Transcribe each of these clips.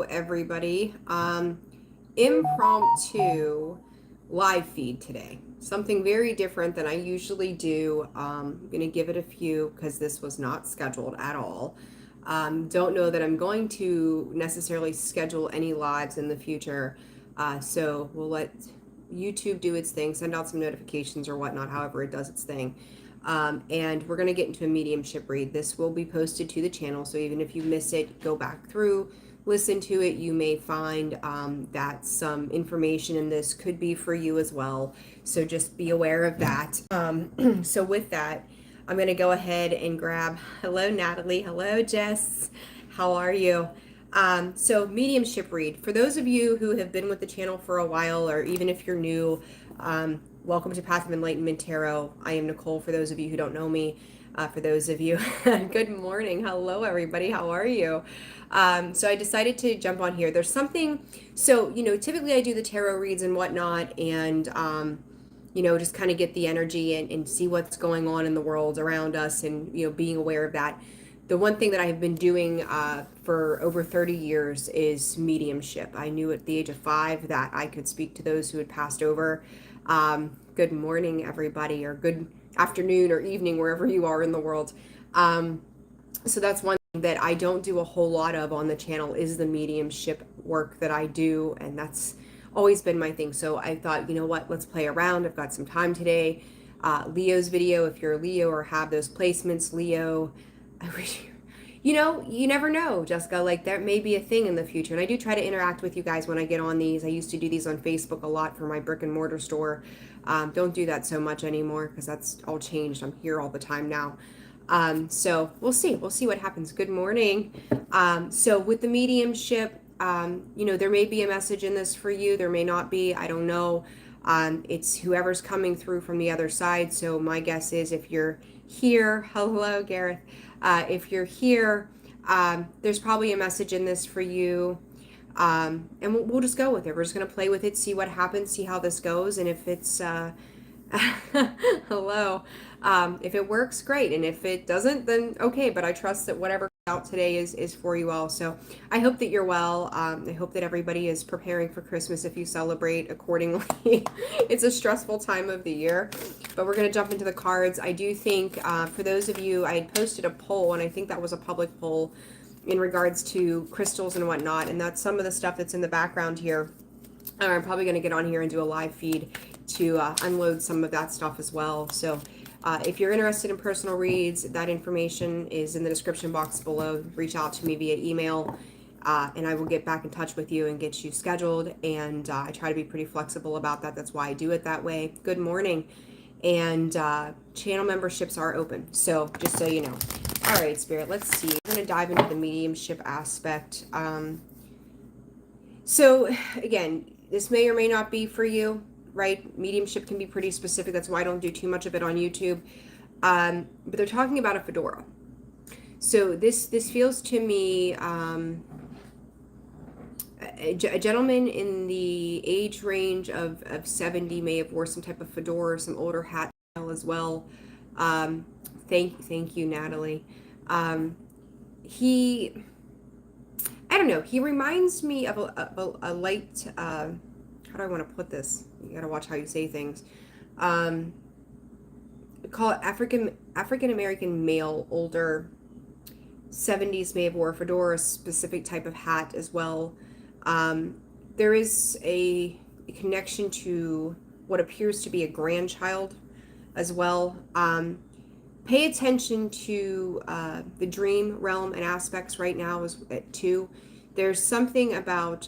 everybody. Impromptu live feed today. Something very different than I usually do. I'm going to give it a few because this was not scheduled at all. Don't know that I'm going to necessarily schedule any lives in the future. So we'll let YouTube do its thing, send out some notifications or whatnot, however it does its thing. And we're going to get into a mediumship read. This will be posted to the channel, so even if you miss it, go back through, listen to it. You may find that some information in this could be for you as well. So just be aware of that. So with that, I'm going to go ahead and grab, hello Natalie, hello Jess, how are you? So mediumship read. For those of you who have been with the channel for a while, or even if you're new, welcome to Path of Enlightenment Tarot. I am Nicole, for those of you who don't know me. For those of you, good morning. Hello, everybody. How are you? So I decided to jump on here. There's something, so, typically I do the tarot reads and whatnot, and, just kind of get the energy and see what's going on in the world around us and, being aware of that. The one thing that I have been doing for over 30 years is mediumship. I knew at the age of 5 that I could speak to those who had passed over. Good morning, everybody, or good afternoon or evening, wherever you are in the world. So that's one thing that I don't do a whole lot of on the channel, is the mediumship work that I do, and that's always been my thing. So I thought, you know what, let's play around. I've got some time today. Leo's video, if you're a Leo or have those placements, Leo, I wish you never know, Jessica, like there may be a thing in the future. And I do try to interact with you guys when I get on these. I used to do these on Facebook a lot for my brick and mortar store. Don't do that so much anymore because that's all changed. I'm here all the time now. So we'll see what happens. Good morning. So with the mediumship, there may be a message in this for you. There may not be, I don't know. It's whoever's coming through from the other side. So my guess is if you're here, hello, Gareth. If you're here, there's probably a message in this for you. And we'll just go with it. We're just going to play with it, see what happens, see how this goes. And if it's, hello, if it works, great. And if it doesn't, then okay. But I trust that whatever out today is for you all. So I hope that you're well. I hope that everybody is preparing for Christmas if you celebrate accordingly. It's a stressful time of the year, but we're going to jump into the cards. I do think for those of you, I had posted a poll, and I think that was a public poll in regards to crystals and whatnot, and that's some of the stuff that's in the background here. I'm probably going to get on here and do a live feed to unload some of that stuff as well. So if you're interested in personal reads, that information is in the description box below. Reach out to me via email, and I will get back in touch with you and get you scheduled. And I try to be pretty flexible about that. That's why I do it that way. Good morning. And channel memberships are open. So just so you know. All right, Spirit, let's see. We're going to dive into the mediumship aspect. So again, this may or may not be for you, right? Mediumship can be pretty specific. That's why I don't do too much of it on YouTube. But they're talking about a fedora. So this feels to me a gentleman in the age range of 70 may have wore some type of fedora, some older hat style as well. Thank you, Natalie. I don't know. He reminds me of a light, how do I want to put this? You got to watch how you say things. Call it African-American male, older, 70s, may have wore a fedora, a specific type of hat as well. There is a connection to what appears to be a grandchild as well. Pay attention to the dream realm and aspects right now too. There's something about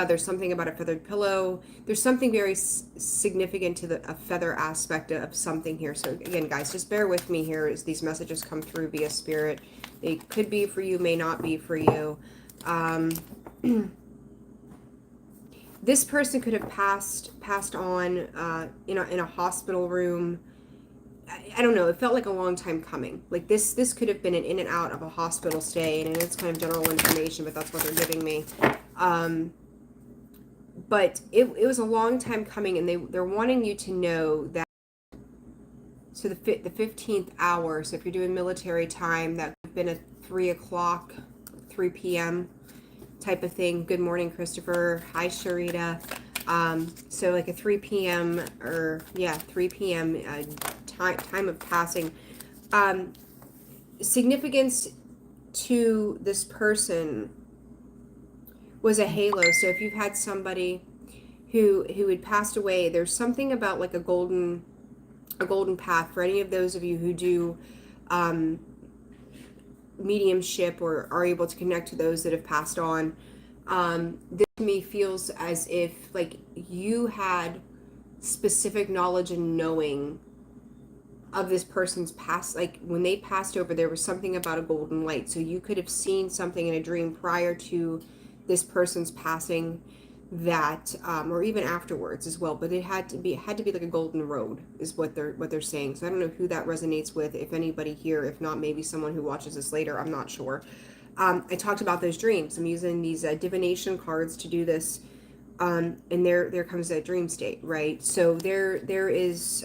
there's something about a feathered pillow. There's something very significant to a feather aspect of something here. So again, guys, just bear with me here as these messages come through via spirit. They could be for you, may not be for you. This person could have passed on in a hospital room. I don't know, it felt like a long time coming. Like this could have been an in and out of a hospital stay, and it's kind of general information, but that's what they're giving me. But it was a long time coming, and they're wanting you to know that, so the 15th hour, so if you're doing military time, that would have been at 3 p.m. type of thing. Good morning, Christopher. Hi, Sharita. So like a 3 p.m. or 3 p.m. Time of passing. Significance to this person was a halo. So if you've had somebody who had passed away, there's something about like a golden path for any of those of you who do mediumship or are able to connect to those that have passed on. This to me feels as if like you had specific knowledge and knowing of this person's past. Like when they passed over, there was something about a golden light, so you could have seen something in a dream prior to this person's passing, that or even afterwards as well, but it had to be like a golden road is what they're saying. So I don't know who that resonates with, if anybody here. If not, maybe someone who watches this later, I'm not sure. I talked about those dreams. I'm using these divination cards to do this, and there comes that dream state, right? So there is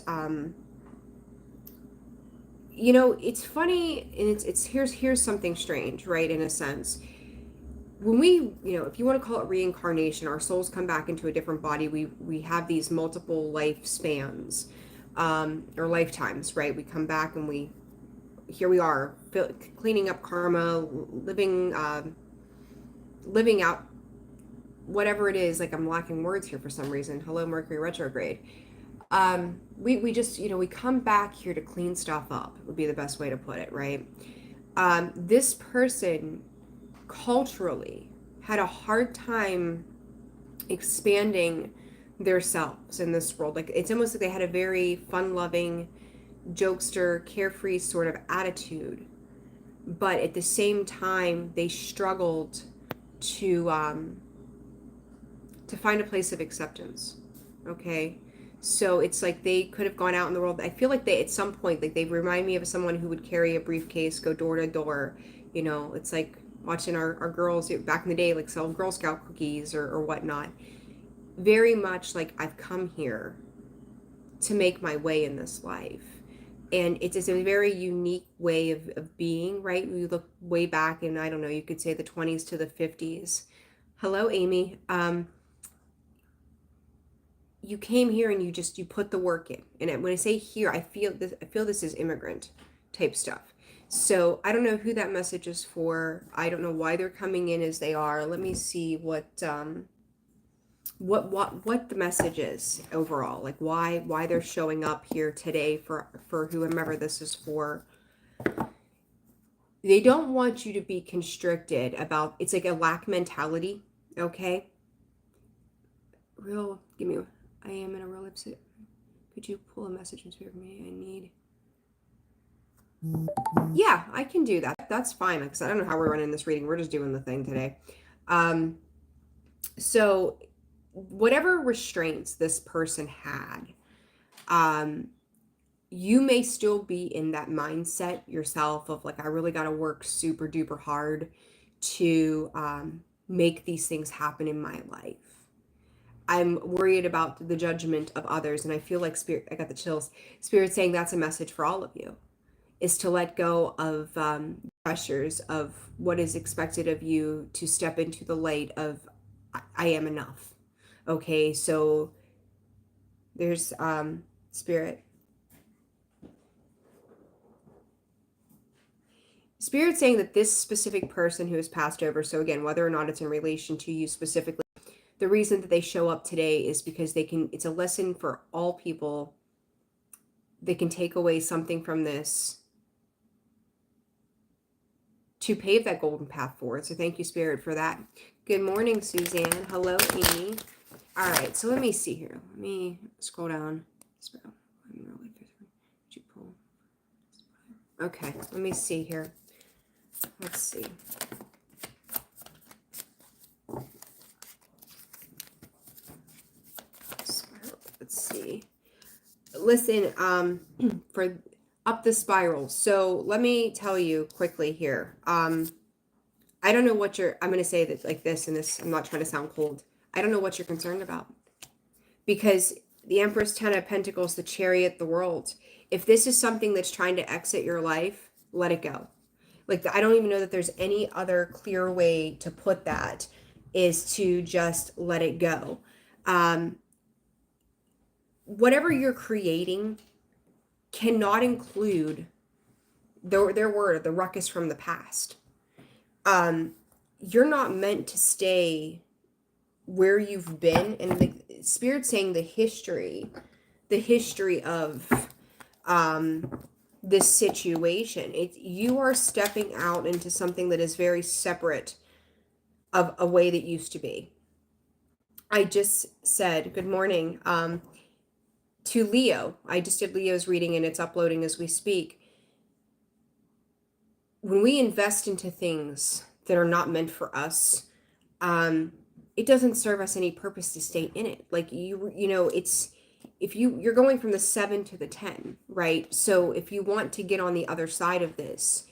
it's funny, and it's here's something strange, right? In a sense, when we, if you want to call it reincarnation, our souls come back into a different body. We have these multiple lifespans, or lifetimes, right? We come back and here we are, cleaning up karma, living out whatever it is. Like, I'm lacking words here for some reason. Hello, Mercury retrograde. We just, we come back here to clean stuff up, would be the best way to put it, right? This person culturally had a hard time expanding their selves in this world. Like, it's almost like they had a very fun-loving, jokester, carefree sort of attitude, but at the same time they struggled to find a place of acceptance. Okay, so it's like they could have gone out in the world. I feel like they, at some point, like, they remind me of someone who would carry a briefcase, go door to door. It's like watching our girls back in the day, like, sell Girl Scout cookies or whatnot. Very much like, I've come here to make my way in this life. And it's a very unique way of being, right? We look way back in, I don't know, you could say the 20s to the 50s. Hello, Amy. You came here and you put the work in. And when I say here, I feel this is immigrant type stuff. So I don't know who that message is for. I don't know why they're coming in as they are. Let me see what the message is overall. Like, why they're showing up here today for whomever this is for. They don't want you to be constricted about, it's like a lack mentality, okay? I am in a real upset. Could you pull a message in spirit for me? I need. Yeah, I can do that. That's fine, because I don't know how we're running this reading. We're just doing the thing today. So whatever restraints this person had, you may still be in that mindset yourself of like, I really got to work super duper hard to make these things happen in my life. I'm worried about the judgment of others, and I feel like Spirit, I got the chills. Spirit saying that's a message for all of you, is to let go of pressures of what is expected of you, to step into the light of I am enough. Okay, so there's Spirit. Spirit saying that this specific person who has passed over, so again, whether or not it's in relation to you specifically, the reason that they show up today is because it's a lesson for all people. They can take away something from this to pave that golden path forward. So thank you, Spirit, for that. Good morning, Suzanne. Hello, Amy. All right, so let me see here. Let me scroll down. Okay, let me see here. Let's see. Let's see. Listen, for up the spiral. So let me tell you quickly here. I don't know what I'm going to say that like this, and this, I'm not trying to sound cold. I don't know what you're concerned about, because the Empress, 10 of Pentacles, the Chariot, the World. If this is something that's trying to exit your life, let it go. Like, I don't even know that there's any other clear way to put that. is to just let it go. Whatever you're creating cannot include their word, the ruckus from the past. You're not meant to stay where you've been, and the Spirit's saying the history of this situation. You are stepping out into something that is very separate of a way that used to be. I just said good morning to Leo. I just did Leo's reading and it's uploading as we speak. When we invest into things that are not meant for us, it doesn't serve us any purpose to stay in it. Like you know, it's if you're going from the 7 to the 10, right? So if you want to get on the other side of this,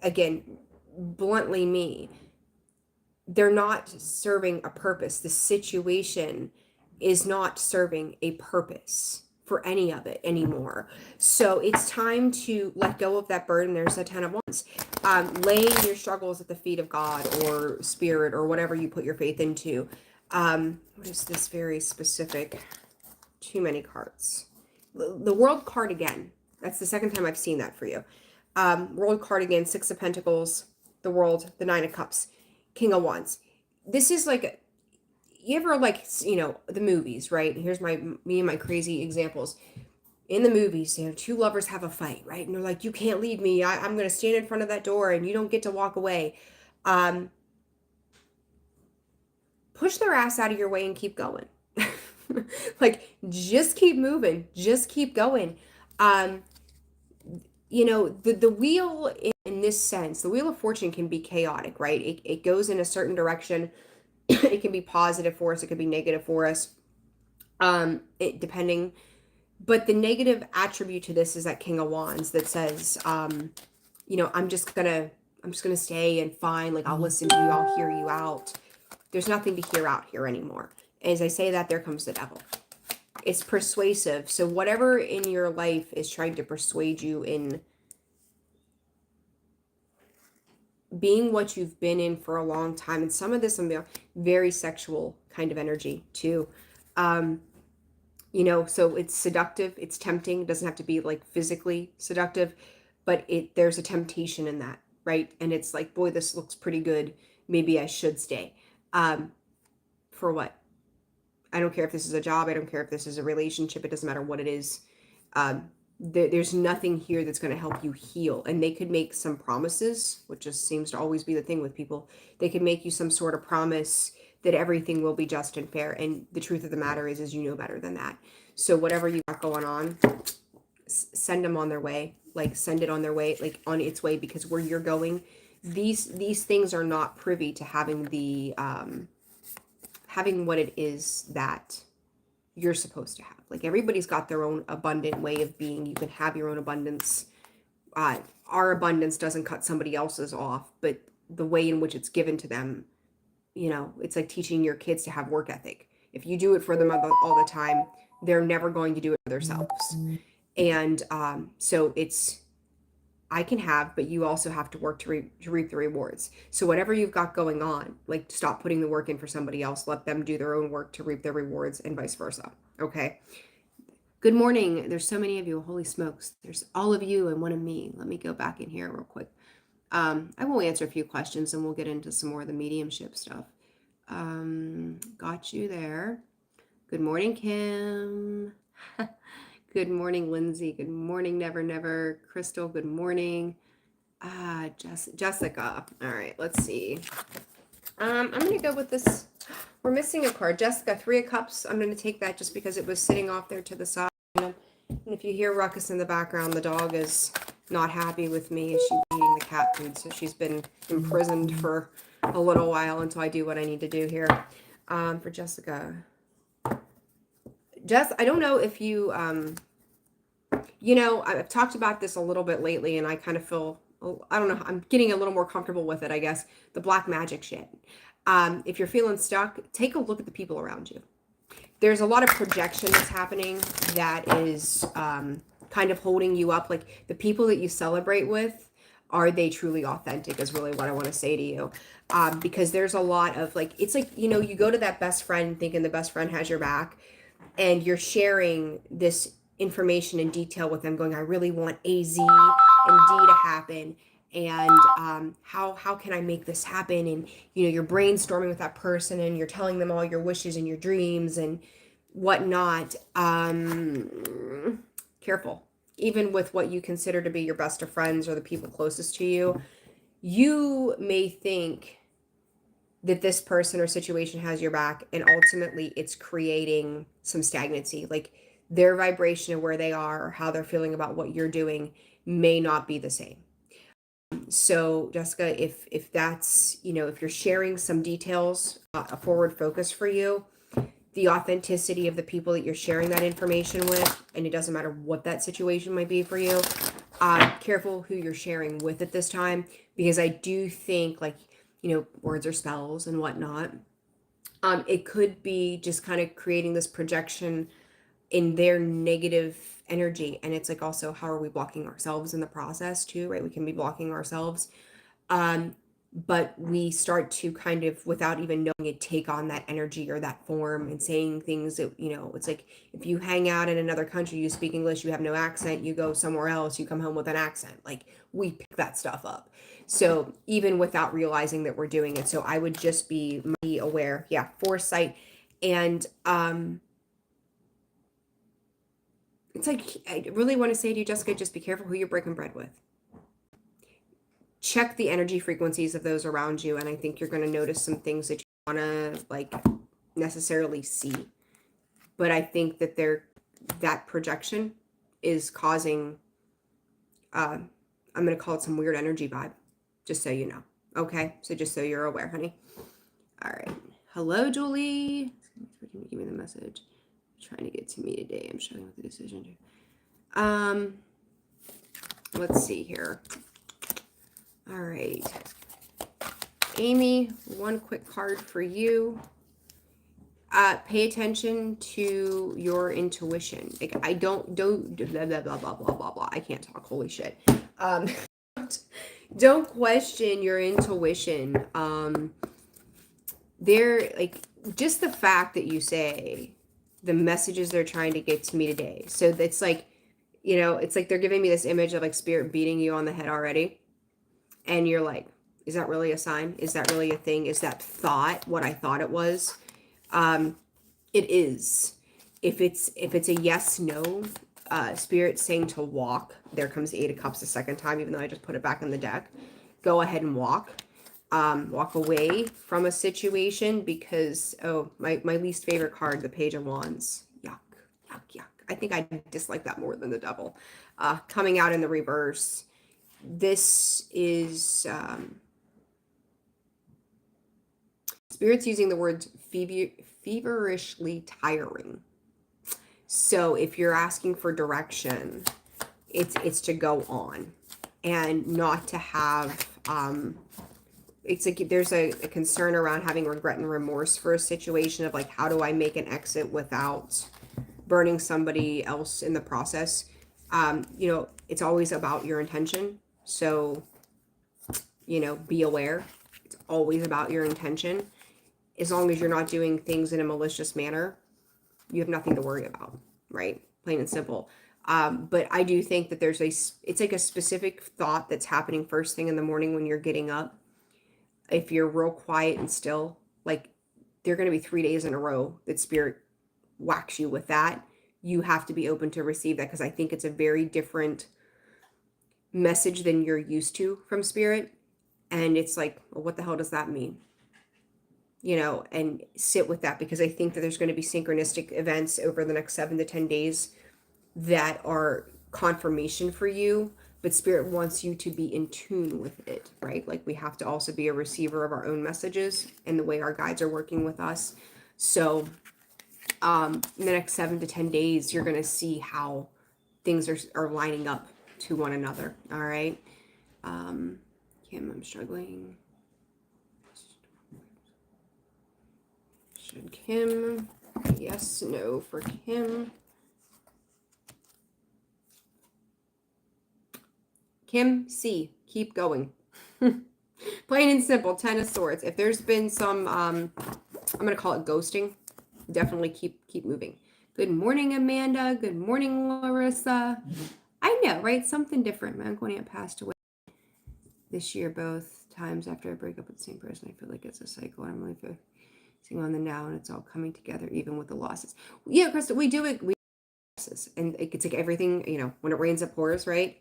again, bluntly me, they're not serving a purpose. The situation is not serving a purpose for any of it anymore. So it's time to let go of that burden. There's a 10 of Wands. Laying your struggles at the feet of God or Spirit or whatever you put your faith into. What is this very specific? Too many cards. The World card again. That's the second time I've seen that for you. World card again, 6 of Pentacles, the World, the 9 of Cups, King of Wands. This is like, you ever like, you know, the movies, right? Here's me and my crazy examples. In the movies, you know, 2 lovers have a fight, right? And they're like, you can't leave me. I'm going to stand in front of that door and you don't get to walk away. Push their ass out of your way and keep going. Like, just keep moving. Just keep going. You know, the wheel in this sense, the wheel of fortune can be chaotic, right? It goes in a certain direction. It can be positive for us. It could be negative for us. Depending. But the negative attribute to this is that King of Wands that says, you know, I'm just gonna stay and fine. Like, I'll listen to you. I'll hear you out. There's nothing to hear out here anymore. As I say that, there comes the devil. It's persuasive. So whatever in your life is trying to persuade you in being what you've been in for a long time, and some of this is very sexual kind of energy too. You know, so it's seductive, it's tempting. It doesn't have to be like physically seductive, but there's a temptation in that, right? And it's like, boy, this looks pretty good. Maybe I should stay. For what? I don't care if this is a job. I don't care if this is a relationship. It doesn't matter what it is. There's nothing here that's going to help you heal. And they could make some promises, which just seems to always be the thing with people. They could make you some sort of promise that everything will be just and fair. And the truth of the matter is you know better than that. So whatever you got going on, send them on their way. Like, send it on their way, like on its way, because where you're going, these things are not privy to having the having what it is that you're supposed to have. Like, everybody's got their own abundant way of being. You can have your own abundance. Our abundance doesn't cut somebody else's off, but the way in which it's given to them, you know, it's like teaching your kids to have work ethic. If you do it for them all the time, they're never going to do it for themselves. And so it's, I can have, but you also have to work to reap the rewards. So whatever you've got going on, like, stop putting the work in for somebody else. Let them do their own work to reap their rewards, and vice versa. Okay. Good morning. There's so many of you. Holy smokes. There's all of you and one of me. Let me go back in here real quick. I will answer a few questions and we'll get into some more of the mediumship stuff. Got you there. Good morning, Kim. Good morning, Lindsay. Good morning, Never Never. Crystal, good morning. Jessica. All right, let's see. I'm going to go with this. We're missing a card. Jessica, 3 of Cups. I'm going to take that just because it was sitting off there to the side. And if you hear ruckus in the background, the dog is not happy with me as she's eating the cat food. So she's been imprisoned for a little while until I do what I need to do here. For Jessica. Jess, I don't know if you, you know, I've talked about this a little bit lately and I kind of feel, I don't know, I'm getting a little more comfortable with it, I guess. The black magic shit. If you're feeling stuck, take a look at the people around you. There's a lot of projection that's happening that is kind of holding you up. Like, the people that you celebrate with, Are they truly authentic is really what I want to say to you. Because there's a lot of like, it's like, you go to that best friend thinking the best friend has your back, and you're sharing this information in detail with them, going, I really want A, Z, and D to happen. And how can I make this happen? And you're brainstorming with that person, and you're telling them all your wishes and your dreams and whatnot. Careful. Even with what you consider to be your best of friends or the people closest to you, you may think that this person or situation has your back, and ultimately it's creating some stagnancy. Like their vibration of where they are or how they're feeling about what you're doing may not be the same. So Jessica, if that's, if you're sharing some details, a forward focus for you, the authenticity of the people that you're sharing that information with, and it doesn't matter what that situation might be for you, careful who you're sharing with at this time, because I do think, like, words are spells and whatnot. It could be just kind of creating this projection in their negative energy. And it's like, also, how are we blocking ourselves in the process too, right? We can be blocking ourselves. But we start to kind of, without even knowing it, take on that energy or that form and saying things that, it's like if you hang out in another country, you speak English, you have no accent, you go somewhere else, you come home with an accent. Like, we pick that stuff up. So even without realizing that we're doing it. So I would just be aware. Yeah. Foresight. And, it's like, I really want to say to you, Jessica, just be careful who you're breaking bread with. Check the energy frequencies of those around you, and I think you're going to notice some things that you want to like necessarily see. But I think that that projection is causing I'm going to call it some weird energy vibe, just so you know. Okay, so just so you're aware, honey. All right. Hello, Julie. Give me the message. Trying to get to me today. I'm struggling with the decision too. Let's see here. All right. Amy, one quick card for you. Pay attention to your intuition. Like, I don't blah, blah, blah, blah, blah, blah, blah. I can't talk. Holy shit. Don't question your intuition. They're like, just the fact that you say the messages they're trying to get to me today. So it's like, it's like they're giving me this image of like spirit beating you on the head already. And you're like, is that really a sign? Is that really a thing? Is that thought what I thought it was? It is. If it's a yes, no, spirit saying to walk, there comes the 8 of Cups the second time, even though I just put it back in the deck. Go ahead and walk. Walk away from a situation because, my least favorite card, the Page of Wands. Yuck, yuck, yuck. I think I dislike that more than the Devil. Coming out in the reverse. This is Spirit's using the word feverishly tiring. So if you're asking for direction, it's to go on and not to have it's like there's a concern around having regret and remorse for a situation of like, how do I make an exit without burning somebody else in the process? It's always about your intention. So, be aware. It's always about your intention. As long as you're not doing things in a malicious manner, you have nothing to worry about, right? Plain and simple. But I do think that it's like a specific thought that's happening first thing in the morning when you're getting up. If you're real quiet and still, like, there are going to be 3 days in a row that spirit whacks you with that. You have to be open to receive that, because I think it's a very different message than you're used to from spirit. And it's like, well, what the hell does that mean? And sit with that, because I think that there's going to be synchronistic events over the next 7 to 10 days that are confirmation for you, but spirit wants you to be in tune with it, right? Like, we have to also be a receiver of our own messages and the way our guides are working with us. So in the next 7 to 10 days, you're going to see how things are lining up to one another. All right. Kim, I'm struggling. Should Kim? Yes, no for Kim. Kim C, keep going. Plain and simple, 10 of Swords. If there's been some, I'm going to call it ghosting, definitely keep moving. Good morning, Amanda. Good morning, Larissa. I know, right? Something different. My uncle and aunt passed away this year, both times after I break up with the same person. I feel like it's a cycle. I'm really focusing on the now, and it's all coming together, even with the losses. Yeah, Krista, we do it. And it's like everything, when it rains, it pours, right?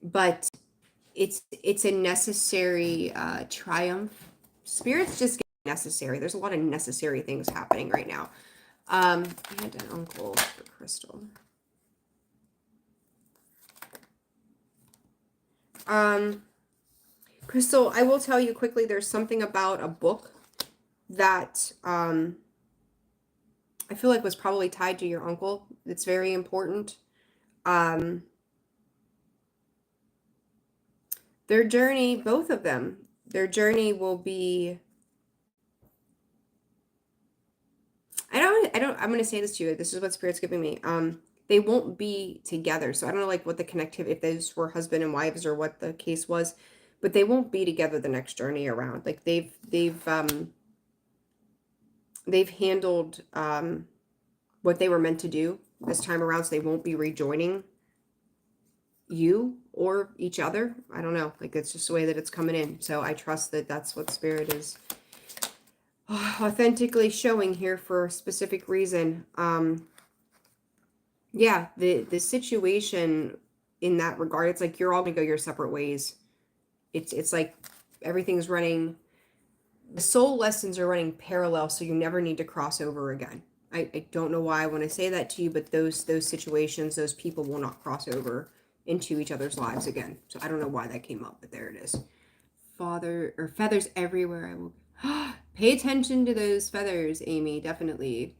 But it's a necessary triumph. Spirit's just necessary. There's a lot of necessary things happening right now. I had an uncle for Crystal. Crystal, I will tell you quickly, there's something about a book that I feel like was probably tied to your uncle. It's very important. Their journey, both of them, their journey will be, I'm going to say this to you. This is what Spirit's giving me. They won't be together. So I don't know like what the connectivity, if those were husband and wives or what the case was, but they won't be together the next journey around. Like they've handled what they were meant to do this time around, so they won't be rejoining you or each other. I don't know, like it's just the way that it's coming in. So I trust that that's what Spirit is authentically showing here for a specific reason. Yeah, the situation in that regard, it's like you're all gonna go your separate ways. It's like everything's running, the soul lessons are running parallel, so you never need to cross over again. I don't know why I want to say that to you, but those situations, those people will not cross over into each other's lives again. So I don't know why that came up, but there it is. Father or feathers everywhere. I will pay attention to those feathers, Amy. Definitely.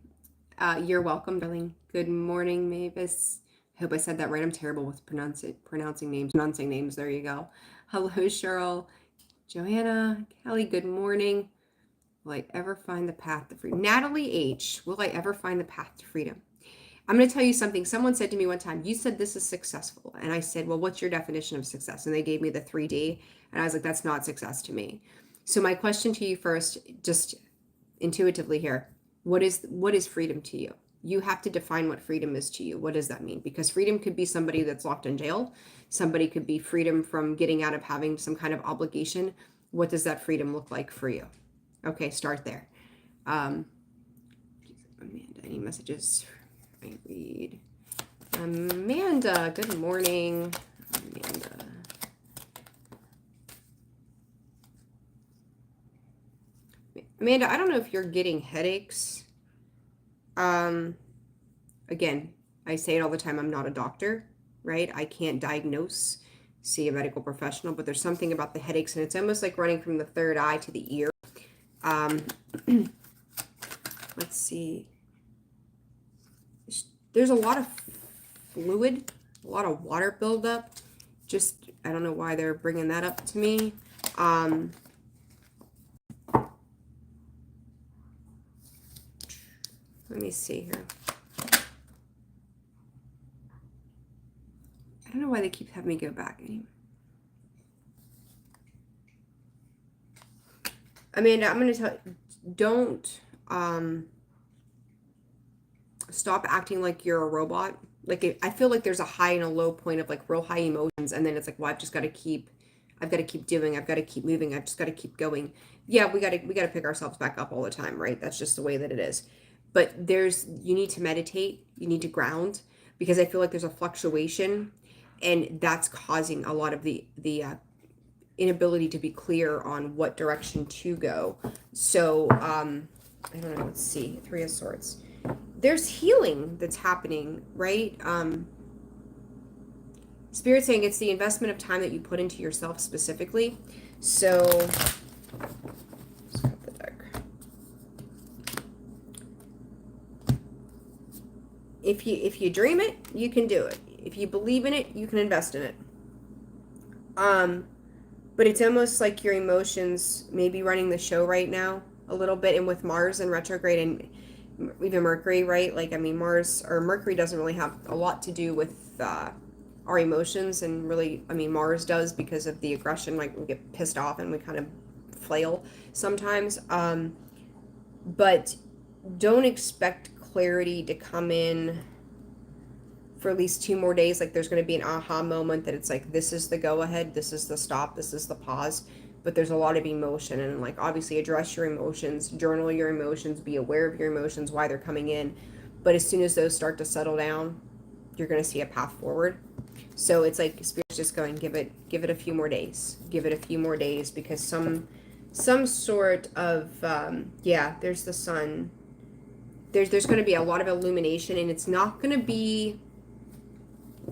You're welcome, darling. Good morning, Mavis. I hope I said that right. I'm terrible with pronouncing names. There you go. Hello, Cheryl. Joanna, Kelly, good morning. Will I ever find the path to freedom? Natalie H, will I ever find the path to freedom? I'm going to tell you something. Someone said to me one time, you said this is successful. And I said, well, what's your definition of success? And they gave me the 3D. And I was like, that's not success to me. So my question to you first, just intuitively here, what is freedom to you? You have to define what freedom is to you. What does that mean? Because freedom could be somebody that's locked in jail. Somebody could be freedom from getting out of having some kind of obligation. What does that freedom look like for you? Okay, start there. Amanda, any messages? I read. Amanda, good morning. Amanda, I don't know if you're getting headaches. Again, I say it all the time, I'm not a doctor, right? I can't diagnose, see a medical professional, but there's something about the headaches, and it's almost like running from the third eye to the ear. Let's see. There's a lot of fluid, a lot of water buildup. Just, I don't know why they're bringing that up to me. Let me see here. I don't know why they keep having me go back anyway. Amanda, I'm going to tell you, don't stop acting like you're a robot. Like, I feel like there's a high and a low point of like real high emotions, and then it's like, well, I've got to keep doing, I've got to keep moving, I've just got to keep going. Yeah, we got to pick ourselves back up all the time, right? That's just the way that it is. But you need to meditate, you need to ground, because I feel like there's a fluctuation, and that's causing a lot of the inability to be clear on what direction to go. So I don't know, let's see, Three of Swords. There's healing that's happening, right? Spirit saying it's the investment of time that you put into yourself specifically. So let's cut the deck. If you dream it, you can do it. If you believe in it, you can invest in it. But it's almost like your emotions may be running the show right now a little bit, and with Mars in retrograde and even Mercury, right? Like, I mean, Mercury doesn't really have a lot to do with our emotions, and really, I mean, Mars does because of the aggression. Like we get pissed off and we kind of flail sometimes. But don't expect clarity to come in for at least 2 more days. Like there's going to be an aha moment that it's like, this is the go ahead, this is the stop, this is the pause. But there's a lot of emotion, and like obviously address your emotions, journal your emotions, be aware of your emotions, why they're coming in. But as soon as those start to settle down, you're going to see a path forward. So it's like Spirit's just going, give it a few more days, give it a few more days, because some sort of yeah, there's the sun. There's going to be a lot of illumination, and it's not going to be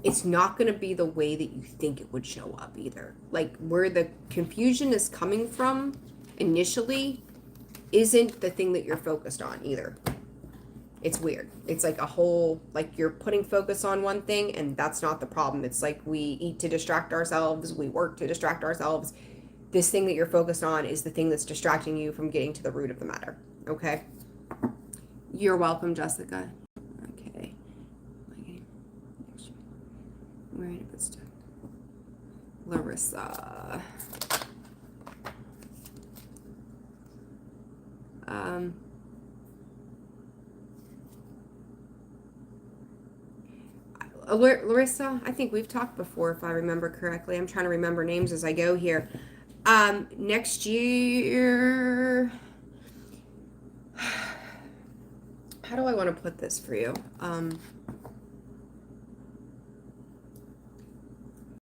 the way that you think it would show up either. Like where the confusion is coming from initially isn't the thing that you're focused on either. It's weird. It's like a whole, like you're putting focus on one thing, and that's not the problem. It's like we eat to distract ourselves, we work to distract ourselves. This thing that you're focused on is the thing that's distracting you from getting to the root of the matter. Okay? You're welcome, Jessica. Okay. Where did I put stuff? Larissa. Larissa, I think we've talked before, if I remember correctly. I'm trying to remember names as I go here. Next year, how do I want to put this for you?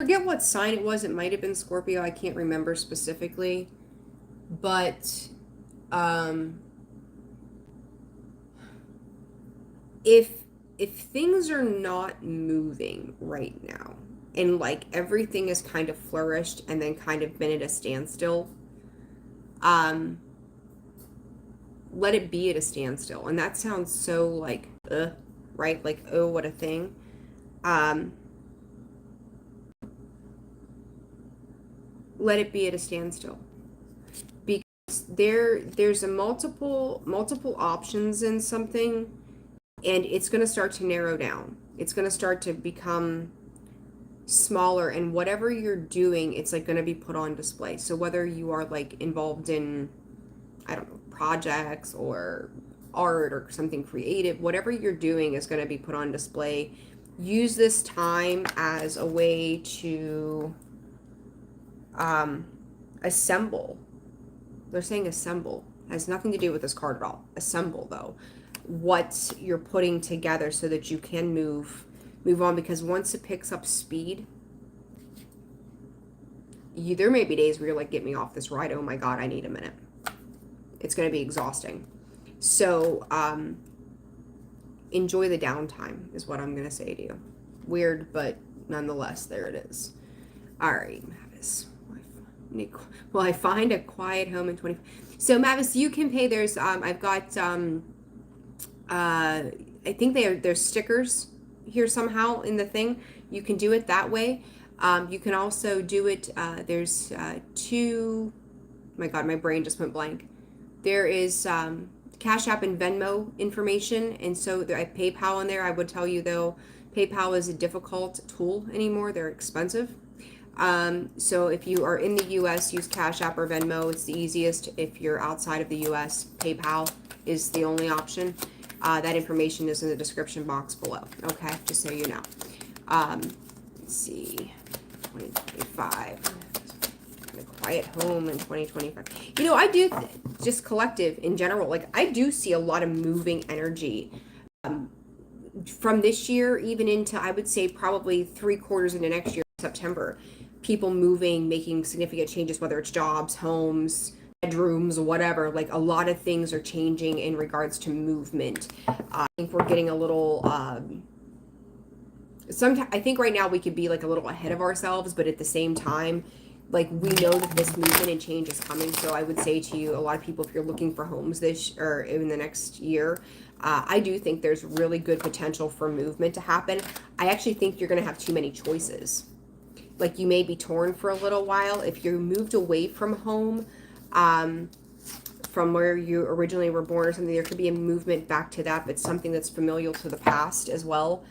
Forget what sign it was. It might have been Scorpio. I can't remember specifically. But if things are not moving right now, and like everything is kind of flourished and then kind of been at a standstill, let it be at a standstill. And that sounds so like right? Like, oh, what a thing. Let it be at a standstill, because there's a multiple options in something, and it's going to start to narrow down. It's going to start to become smaller, and whatever you're doing, it's like going to be put on display. So whether you are like involved in, I don't know, projects or art or something creative, whatever you're doing is going to be put on display. Use this time as a way to assemble. They're saying assemble. Has nothing to do with this card at all. Assemble, though, what you're putting together so that you can move on, because once it picks up speed, there may be days where you're like, get me off this ride. Oh my God, I need a minute. It's going to be exhausting. So enjoy the downtime is what I'm going to say to you. Weird, but nonetheless, there it is. All right, Mavis. Will I find a quiet home in 20? So Mavis, you can pay. There's I've got I think there's stickers here somehow in the thing. You can do it that way. You can also do it. There's two. My God, my brain just went blank. There is Cash App and Venmo information, and so I have PayPal in there. I would tell you though, PayPal is a difficult tool anymore. They're expensive. So if you are in the U.S., use Cash App or Venmo. It's the easiest. If you're outside of the U.S., PayPal is the only option. That information is in the description box below. Okay, just so you know. Let's see, 2025. A quiet home in 2025. You know, I do just collective in general. Like I do see a lot of moving energy. From this year even into, I would say probably 3/4 into next year, September, people moving, making significant changes, whether it's jobs, homes, bedrooms, whatever. Like a lot of things are changing in regards to movement. I think we're getting a little I think right now we could be like a little ahead of ourselves, but at the same time, like we know that this movement and change is coming. So I would say to you, a lot of people, if you're looking for homes this or in the next year, I do think there's really good potential for movement to happen. I actually think you're going to have too many choices. Like you may be torn for a little while. If you're moved away from home, from where you originally were born or something, there could be a movement back to that, but something that's familial to the past as well.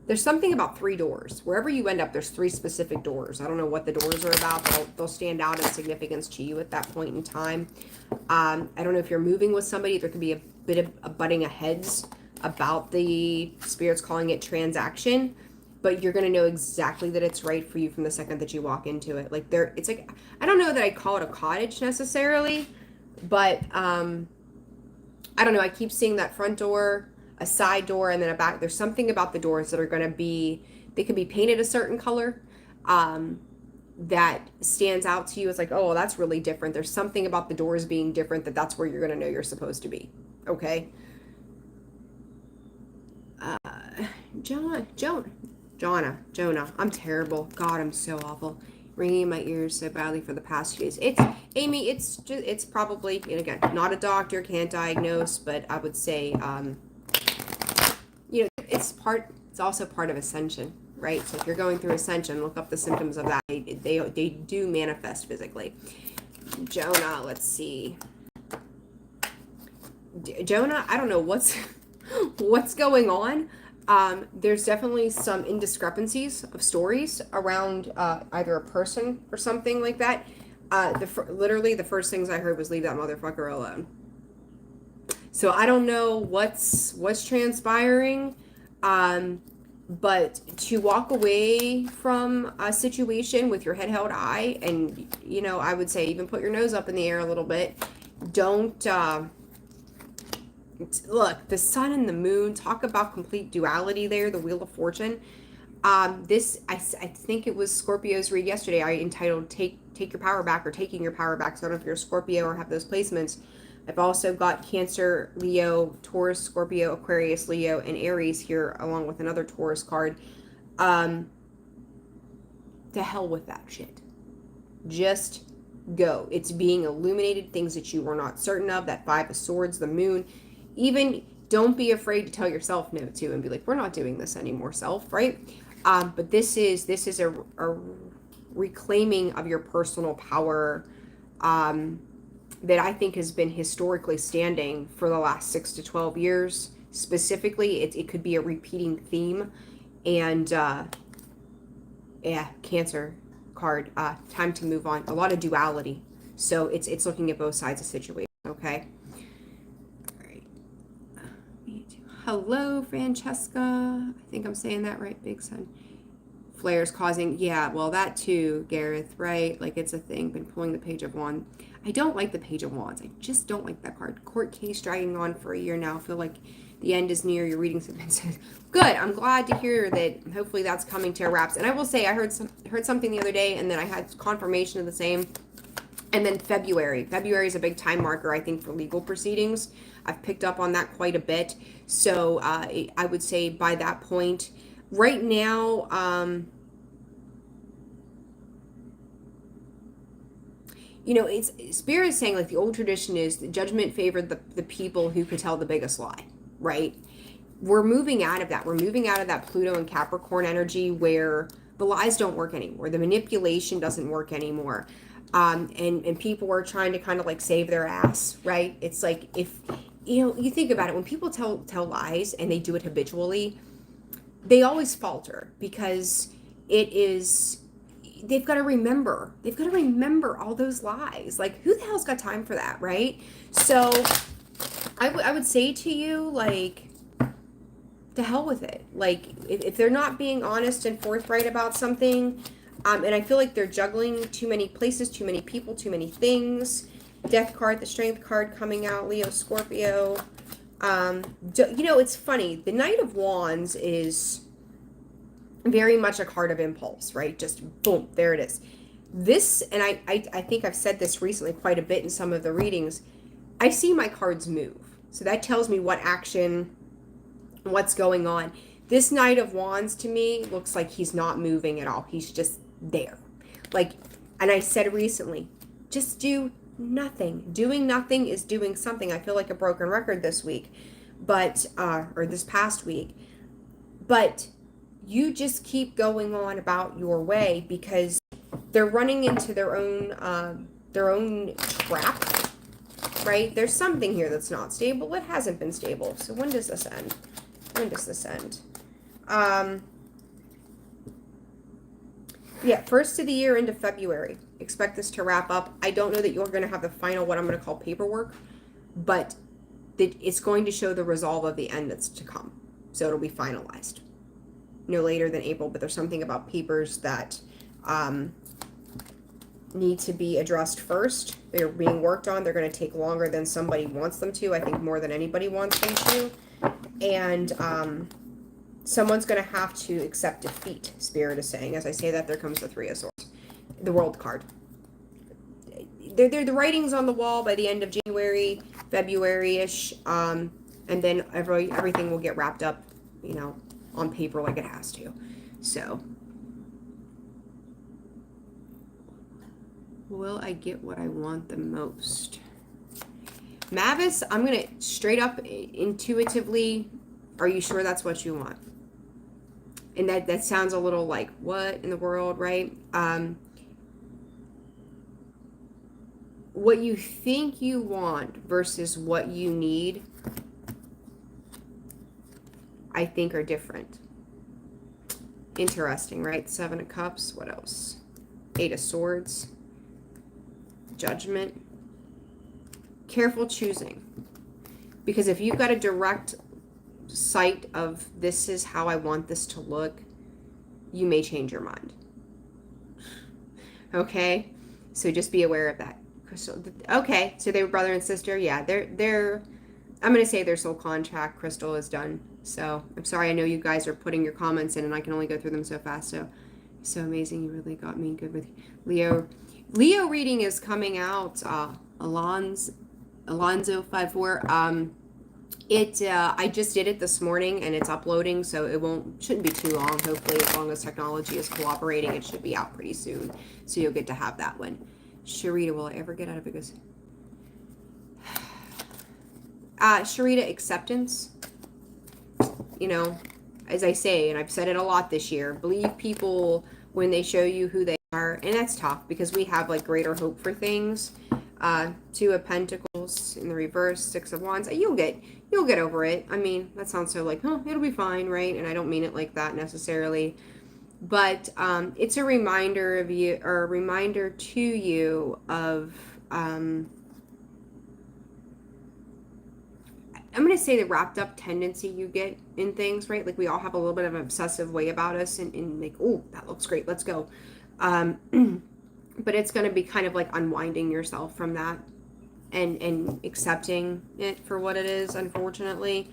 There's something about 3 doors. Wherever you end up, there's 3 specific doors. I don't know what the doors are about, but they'll stand out in significance to you at that point in time. I don't know if you're moving with somebody. There could be a bit of a butting of heads about the spirits calling it transaction, but you're going to know exactly that it's right for you from the second that you walk into it. Like it's like, I don't know that I call it a cottage necessarily, but I don't know. I keep seeing that front door, a side door, and then a back. There's something about the doors that are going to be, they could be painted a certain color that stands out to you. It's like, oh, well, that's really different. There's something about the doors being different that's where you're going to know you're supposed to be. Okay. Jonah. I'm terrible. God, I'm so awful. Ringing in my ears so badly for the past few days. It's Amy. It's probably, and again, not a doctor, can't diagnose, but I would say, it's also part of ascension, right? So if you're going through ascension, look up the symptoms of that. They do manifest physically. Jonah, let's see. Jonah, I don't know what's going on. There's definitely some indiscrepancies of stories around either a person or something like that. Literally the first things I heard was leave that motherfucker alone. So I don't know what's transpiring, but to walk away from a situation with your head held high, and I would say even put your nose up in the air a little bit. Don't look, the sun and the moon, talk about complete duality there, the Wheel of Fortune. I think it was Scorpio's read yesterday. I entitled Take Your Power Back, or Taking Your Power Back. So I don't know if you're a Scorpio or have those placements. I've also got Cancer, Leo, Taurus, Scorpio, Aquarius, Leo, and Aries here, along with another Taurus card. To hell with that shit. Just go. It's being illuminated, things that you were not certain of, that 5 of Swords, the moon. Even don't be afraid to tell yourself no too, and be like, we're not doing this anymore, self, right? But this is a reclaiming of your personal power that I think has been historically standing for the last 6 to 12 years. Specifically, it could be a repeating theme. And Cancer card, time to move on. A lot of duality. So it's looking at both sides of the situation, okay? Hello, Francesca. I think I'm saying that right, Big Sun. Flares causing, yeah, well, that too, Gareth, right? Like, it's a thing. Been pulling the Page of Wands. I don't like the Page of Wands. I just don't like that card. Court case dragging on for a year now. I feel like the end is near. Your readings have been so good. I'm glad to hear that. Hopefully that's coming to a wraps. And I will say, I heard something the other day, and then I had confirmation of the same. And then February. February is a big time marker, I think, for legal proceedings. I've picked up on that quite a bit. So I would say by that point, right now, it's Spirit is saying, like, the old tradition is the judgment favored the people who could tell the biggest lie, right? We're moving out of that. We're moving out of that Pluto and Capricorn energy where the lies don't work anymore. The manipulation doesn't work anymore. And people are trying to kind of like save their ass, right? It's like, if you think about it, when people tell lies and they do it habitually, they always falter because they've got to remember all those lies. Like, who the hell's got time for that, right? So I would say to you, like, to hell with it. Like, if they're not being honest and forthright about something, and I feel like they're juggling too many places, too many people, too many things. Death card, the Strength card coming out, Leo, Scorpio. It's funny. The Knight of Wands is very much a card of impulse, right? Just boom, there it is. This, and I think I've said this recently quite a bit in some of the readings, I see my cards move. So that tells me what action, what's going on. This Knight of Wands to me looks like he's not moving at all. He's just there. Like, and I said recently, just do nothing. Doing nothing is doing something. I feel like a broken record this week, or this past week. But you just keep going on about your way because they're running into their own trap, right? There's something here that's not stable. It hasn't been stable. So when does this end? Yeah, first of the year into February. Expect this to wrap up. I don't know that you're going to have the final, what I'm going to call paperwork, but it's going to show the resolve of the end that's to come. So it'll be finalized no later than April, but there's something about papers that need to be addressed first. They're being worked on. They're going to take longer than somebody wants them to. I think more than anybody wants them to. And someone's going to have to accept defeat, Spirit is saying. As I say that, there comes the Three of Swords, the World card. They're the writings on the wall by the end of January, February-ish, and then everything will get wrapped up, on paper like it has to. So, will I get what I want the most? Mavis, I'm going to straight up intuitively, are you sure that's what you want? And that sounds a little like, what in the world, right? What you think you want versus what you need, I think, are different. Interesting, right? Seven of Cups. What else? Eight of Swords. Judgment. Careful choosing. Because if you've got a direct sight of this is how I want this to look, you may change your mind. Okay? So just be aware of that. Crystal. Okay, so they were brother and sister. Yeah, they're I'm going to say their soul contract, Crystal, is done. So I'm sorry. I know you guys are putting your comments in and I can only go through them so fast. So amazing. You really got me good with Leo. Leo reading is coming out. Alonzo 54. I just did it this morning and it's uploading, so shouldn't be too long. Hopefully, as long as technology is cooperating, it should be out pretty soon. So you'll get to have that one. Sharita, will I ever get out of it? Because Sharita, acceptance. As I say, and I've said it a lot this year, believe people when they show you who they are, and that's tough because we have like greater hope for things. Two of Pentacles in the reverse, Six of Wands. You'll get over it. I mean, that sounds so like, it'll be fine, right? And I don't mean it like that necessarily. But it's a reminder of you, or a reminder to you of, I'm going to say the wrapped up tendency you get in things, right? Like we all have a little bit of an obsessive way about us and like, oh, that looks great. Let's go. But it's going to be kind of like unwinding yourself from that and accepting it for what it is, unfortunately.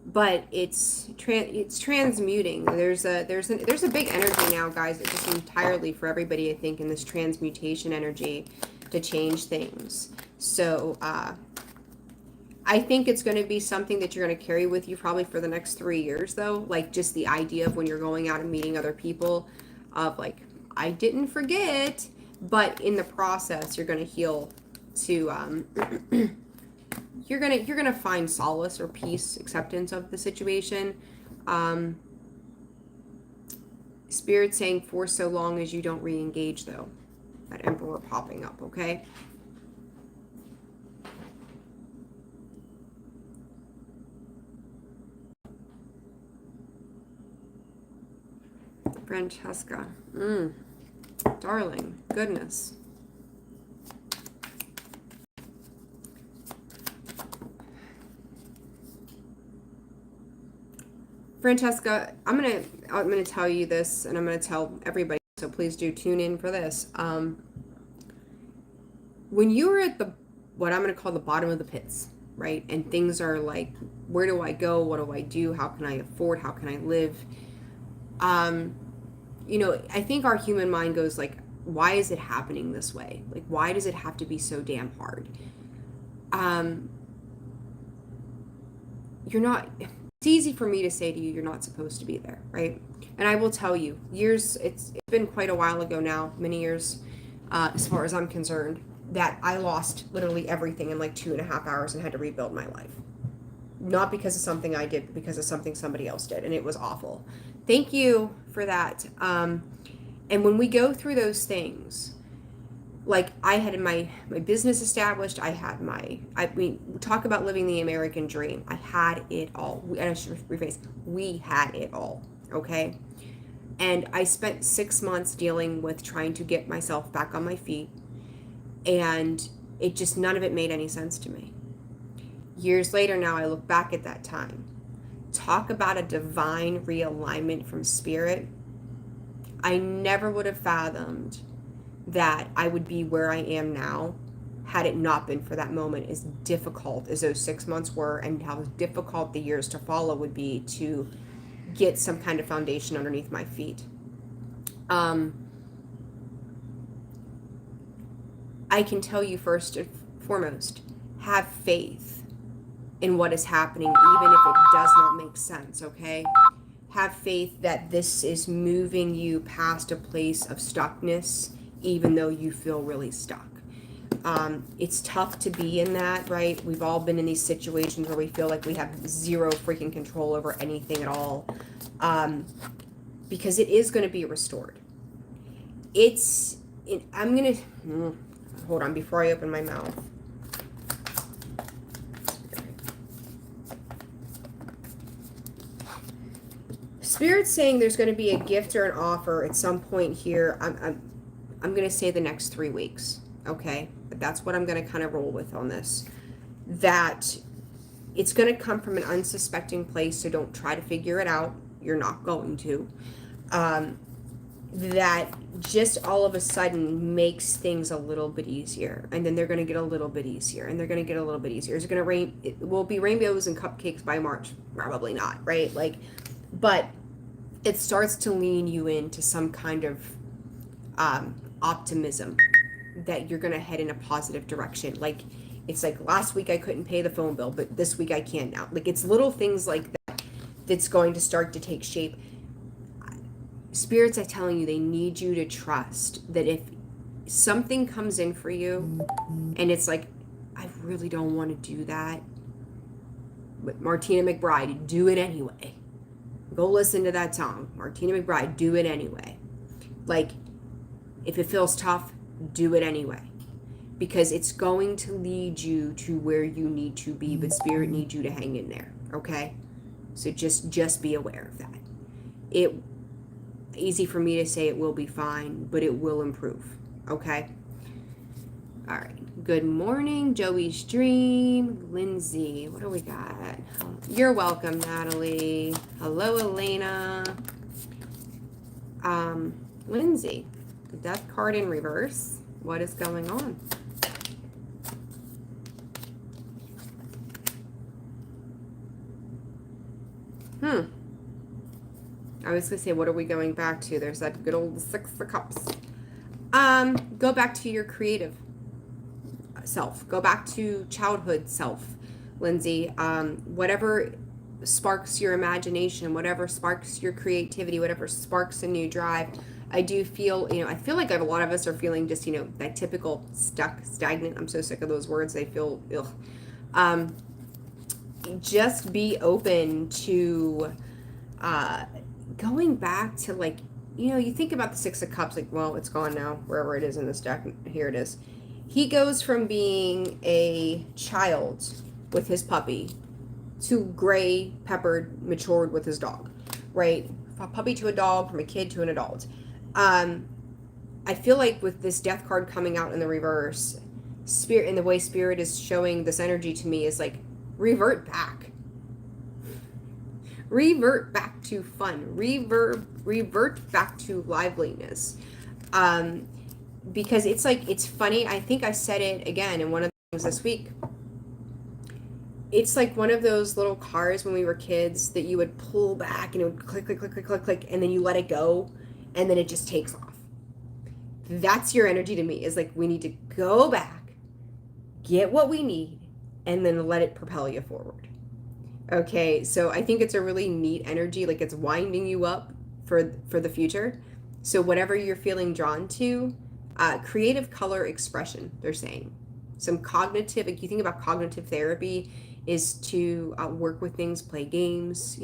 But it's transmuting. There's a big energy now, guys. It's just entirely for everybody, I think, in this transmutation energy to change things. So I think it's going to be something that you're going to carry with you probably for the next 3 years, though. Like just the idea of when you're going out and meeting other people, of like, I didn't forget, but in the process, you're going to heal to you're gonna find solace or peace, acceptance of the situation. Spirit saying for so long as you don't re-engage, though. That Emperor popping up, okay? Francesca. Darling, goodness. Francesca, I'm gonna tell you this, and I'm gonna tell everybody. So please do tune in for this. When you're at what I'm gonna call the bottom of the pits, right, and things are like, where do I go? What do I do? How can I afford? How can I live? I think our human mind goes like, why is it happening this way? Like, why does it have to be so damn hard? It's easy for me to say to you, you're not supposed to be there, right? And I will tell you, it's been quite a while ago now, many years, as far as I'm concerned, that I lost literally everything in like 2.5 hours and had to rebuild my life. Not because of something I did, but because of something somebody else did, and it was awful. Thank you for that. And when we go through those things, like I had my business established, we talk about living the American dream. I had it all. And I should rephrase, we had it all, okay? And I spent 6 months dealing with trying to get myself back on my feet. And it just, none of it made any sense to me. Years later now, I look back at that time. Talk about a divine realignment from spirit. I never would have fathomed that I would be where I am now had it not been for that moment, as difficult as those 6 months were and how difficult the years to follow would be to get some kind of foundation underneath my feet. I can tell you first and foremost, have faith in what is happening, even if it does not make sense, okay? Have faith that this is moving you past a place of stuckness, even though you feel really stuck. It's tough to be in that, right? We've all been in these situations where we feel like we have zero freaking control over anything at all, because it is going to be restored. I'm going to, hold on, before I open my mouth. Spirit's saying there's going to be a gift or an offer at some point here. I'm going to say the next 3 weeks, okay? But that's what I'm going to kind of roll with on this. That it's going to come from an unsuspecting place, so don't try to figure it out. You're not going to. That just all of a sudden makes things a little bit easier, and then they're going to get a little bit easier, and they're going to get a little bit easier. Is it going to rain? It will be rainbows and cupcakes by March? Probably not, right? Like, but it starts to lean you into some kind of optimism that you're going to head in a positive direction. Like, it's like last week I couldn't pay the phone bill, but this week I can now. Like, it's little things like that that's going to start to take shape. Spirits are telling you they need you to trust that if something comes in for you and it's like, I really don't want to do that, but Martina McBride, do it anyway. Go listen to that song. Martina McBride, do it anyway. Like, if it feels tough, do it anyway. Because it's going to lead you to where you need to be, but Spirit needs you to hang in there, okay? So just be aware of that. Easy for me to say it will be fine, but it will improve, okay? All right. Good morning, Joey's Dream. Lindsay, what do we got? You're welcome, Natalie. Hello, Elena. Lindsay, the death card in reverse. What is going on? I was going to say, what are we going back to? There's that good old Six of Cups. Go back to your creative self. Go back to childhood self, Lindsay. Whatever sparks your imagination, whatever sparks your creativity, whatever sparks a new drive. I do feel, I feel like a lot of us are feeling just, that typical stuck, stagnant. I'm so sick of those words. They feel, ugh. Just be open to going back to, like, you think about the Six of Cups, like, well, it's gone now, wherever it is in this deck. Here it is. He goes from being a child with his puppy to gray, peppered, matured with his dog, right? From a puppy to a dog, from a kid to an adult. I feel like with this death card coming out in the reverse, Spirit, and the way Spirit is showing this energy to me is like, revert back. Revert back to fun. Revert back to liveliness. Because it's like, it's funny. I think I said it again in one of the things this week. It's like one of those little cars when we were kids that you would pull back and it would click, click, click, click, click, click, and then you let it go and then it just takes off. That's your energy to me, is like, we need to go back, get what we need, and then let it propel you forward. Okay, so I think it's a really neat energy, like it's winding you up for the future. So whatever you're feeling drawn to, creative color expression, they're saying. Some cognitive, like you think about cognitive therapy, is to work with things, play games,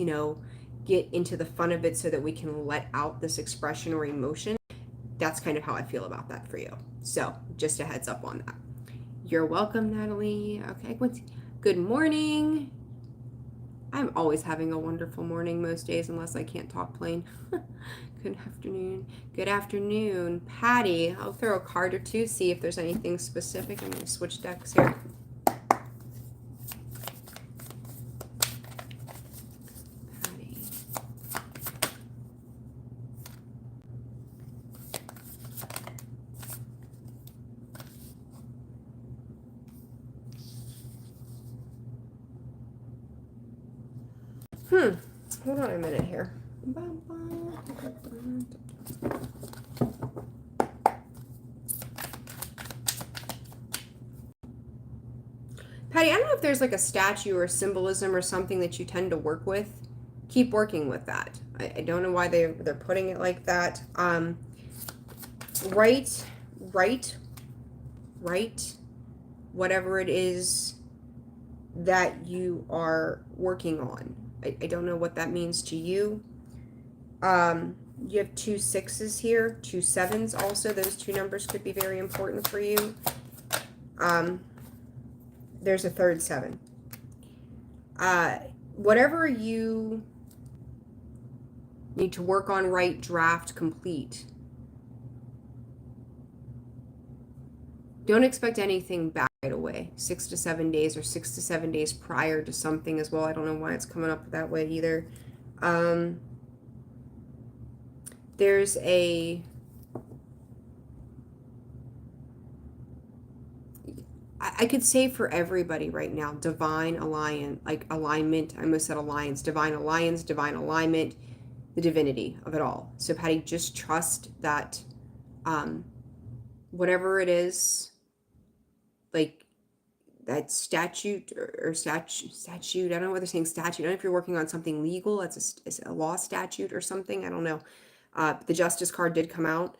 get into the fun of it so that we can let out this expression or emotion. That's kind of how I feel about that for you. So just a heads up on that. You're welcome, Natalie. Okay, good morning. I'm always having a wonderful morning most days, unless I can't talk plain. Good afternoon. Good afternoon. Patty, I'll throw a card or two, see if there's anything specific. I'm going to switch decks here. Patty. Hold on a minute here. Patty, I don't know if there's like a statue or symbolism or something that you tend to work with. Keep working with that. I don't know why they're putting it like that. Write, whatever it is that you are working on. I don't know what that means to you. You have 2 6s here, 2 7s also. Those two numbers could be very important for you. There's a third 7. Whatever you need to work on, write, draft, complete. Don't expect anything back right away. 6 to 7 days or 6 to 7 days prior to something as well. I don't know why it's coming up that way either. There's a... I could say for everybody right now, divine alliance, like alignment. I almost said alliance, divine alliance, divine alignment, the divinity of it all. So Patty, just trust that whatever it is, like that statute or statute, I don't know whether they're saying statute. I don't know if you're working on something legal, it's a law statute or something. I don't know. The Justice card did come out.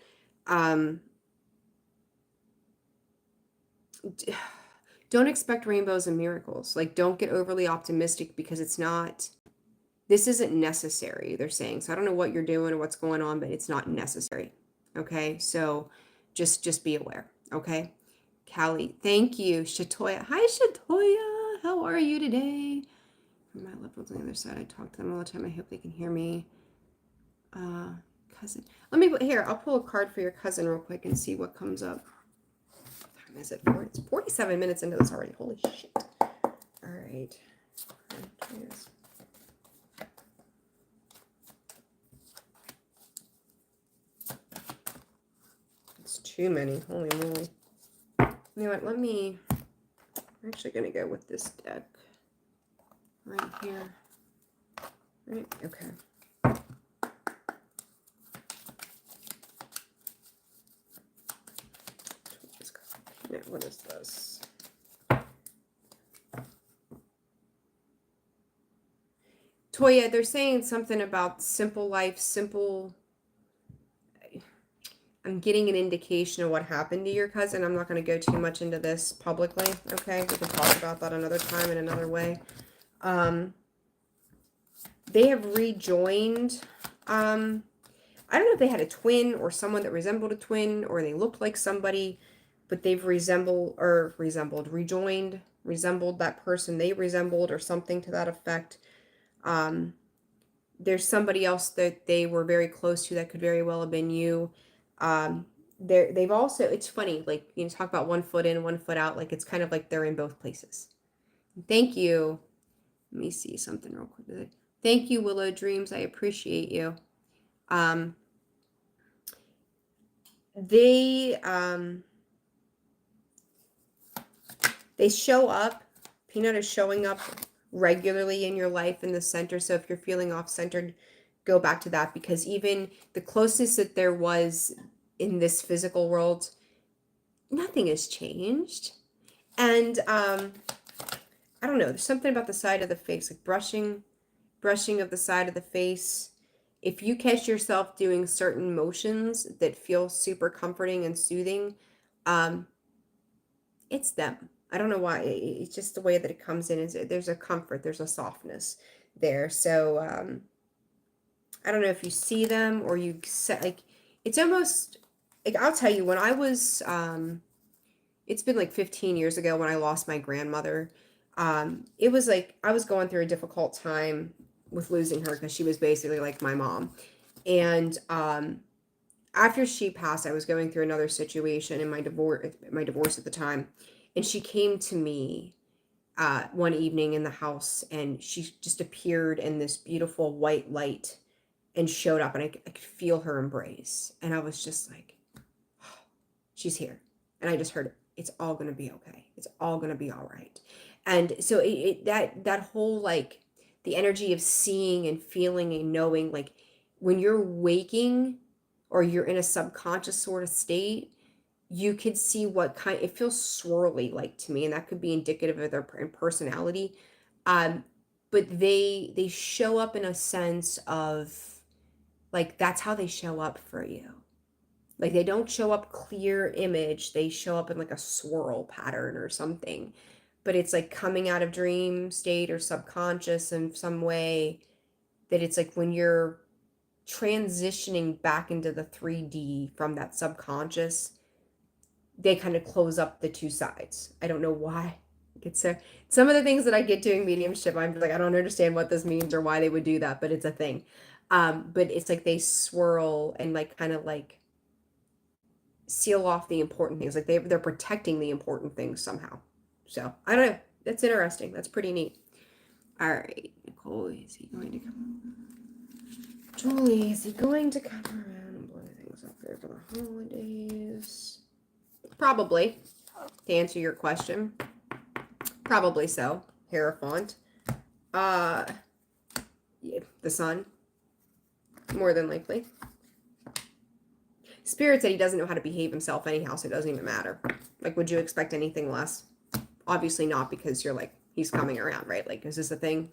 Don't expect rainbows and miracles. Like, don't get overly optimistic because it's not, this isn't necessary, they're saying. So I don't know what you're doing or what's going on, but it's not necessary. Okay, so just be aware. Okay, Callie, thank you. Shatoya, hi Shatoya, how are you today? From my loved ones on the other side, I talk to them all the time. I hope they can hear me. Cousin, let me here. I'll pull a card for your cousin real quick and see what comes up. What time is it? It's 47 minutes into this already. Holy shit! All right. It's too many. Holy moly! You know what? I'm actually gonna go with this deck right here. Right? Okay. What is this? Toya, they're saying something about simple life, simple. I'm getting an indication of what happened to your cousin. I'm not going to go too much into this publicly. Okay, we can talk about that another time in another way. They have rejoined. I don't know if they had a twin or someone that resembled a twin or they looked like somebody, but they've resembled that person they resembled or something to that effect. There's somebody else that they were very close to that could very well have been you. They've also, it's funny, like, you know, talk about 1 foot in, 1 foot out, like it's kind of like they're in both places. Thank you. Let me see something real quick. Thank you, Willow Dreams. I appreciate you. They show up. Peanut is showing up regularly in your life in the center. So if you're feeling off-centered, go back to that, because even the closest that there was in this physical world, nothing has changed. And I don't know, there's something about the side of the face, like brushing of the side of the face. If you catch yourself doing certain motions that feel super comforting and soothing, it's them. I don't know why. It's just the way that it comes in. There's a comfort, there's a softness there. So I don't know if you see them or you set, like, it's almost like, I'll tell you, when I was it's been like 15 years ago when I lost my grandmother. It was like I was going through a difficult time with losing her because she was basically like my mom. And after she passed, I was going through another situation in my divorce at the time, and she came to me one evening in the house, and she just appeared in this beautiful white light and showed up, and I could feel her embrace, and I was just like, she's here. And I just heard, it's all going to be okay. It's all going to be all right. And so that whole, like, the energy of seeing and feeling and knowing, like, when you're waking or you're in a subconscious sort of state, you could see what kind, it feels swirly, like, to me, and that could be indicative of their personality. um but they show up in a sense of, like, that's how they show up for you. Like, they don't show up clear image, they show up in like a swirl pattern or something. But it's like coming out of dream state or subconscious in some way, that it's like when you're transitioning back into the 3D from that subconscious, they kind of close up the two sides. I don't know why. It's some of the things that I get doing mediumship, I'm like, I don't understand what this means or why they would do that, but it's a thing. But it's like they swirl and, like, kind of like seal off the important things. Like they're protecting the important things somehow. So I don't know. That's interesting. That's pretty neat. All right, Nicole, is he going to come? Julie, is he going to come around and blow things up there for the holidays? Probably. To answer your question, probably so. Hierophant. Yeah, the sun. More than likely. Spirit said he doesn't know how to behave himself anyhow, so it doesn't even matter. Like, would you expect anything less? Obviously not, because you're like, he's coming around, right? Like, is this a thing?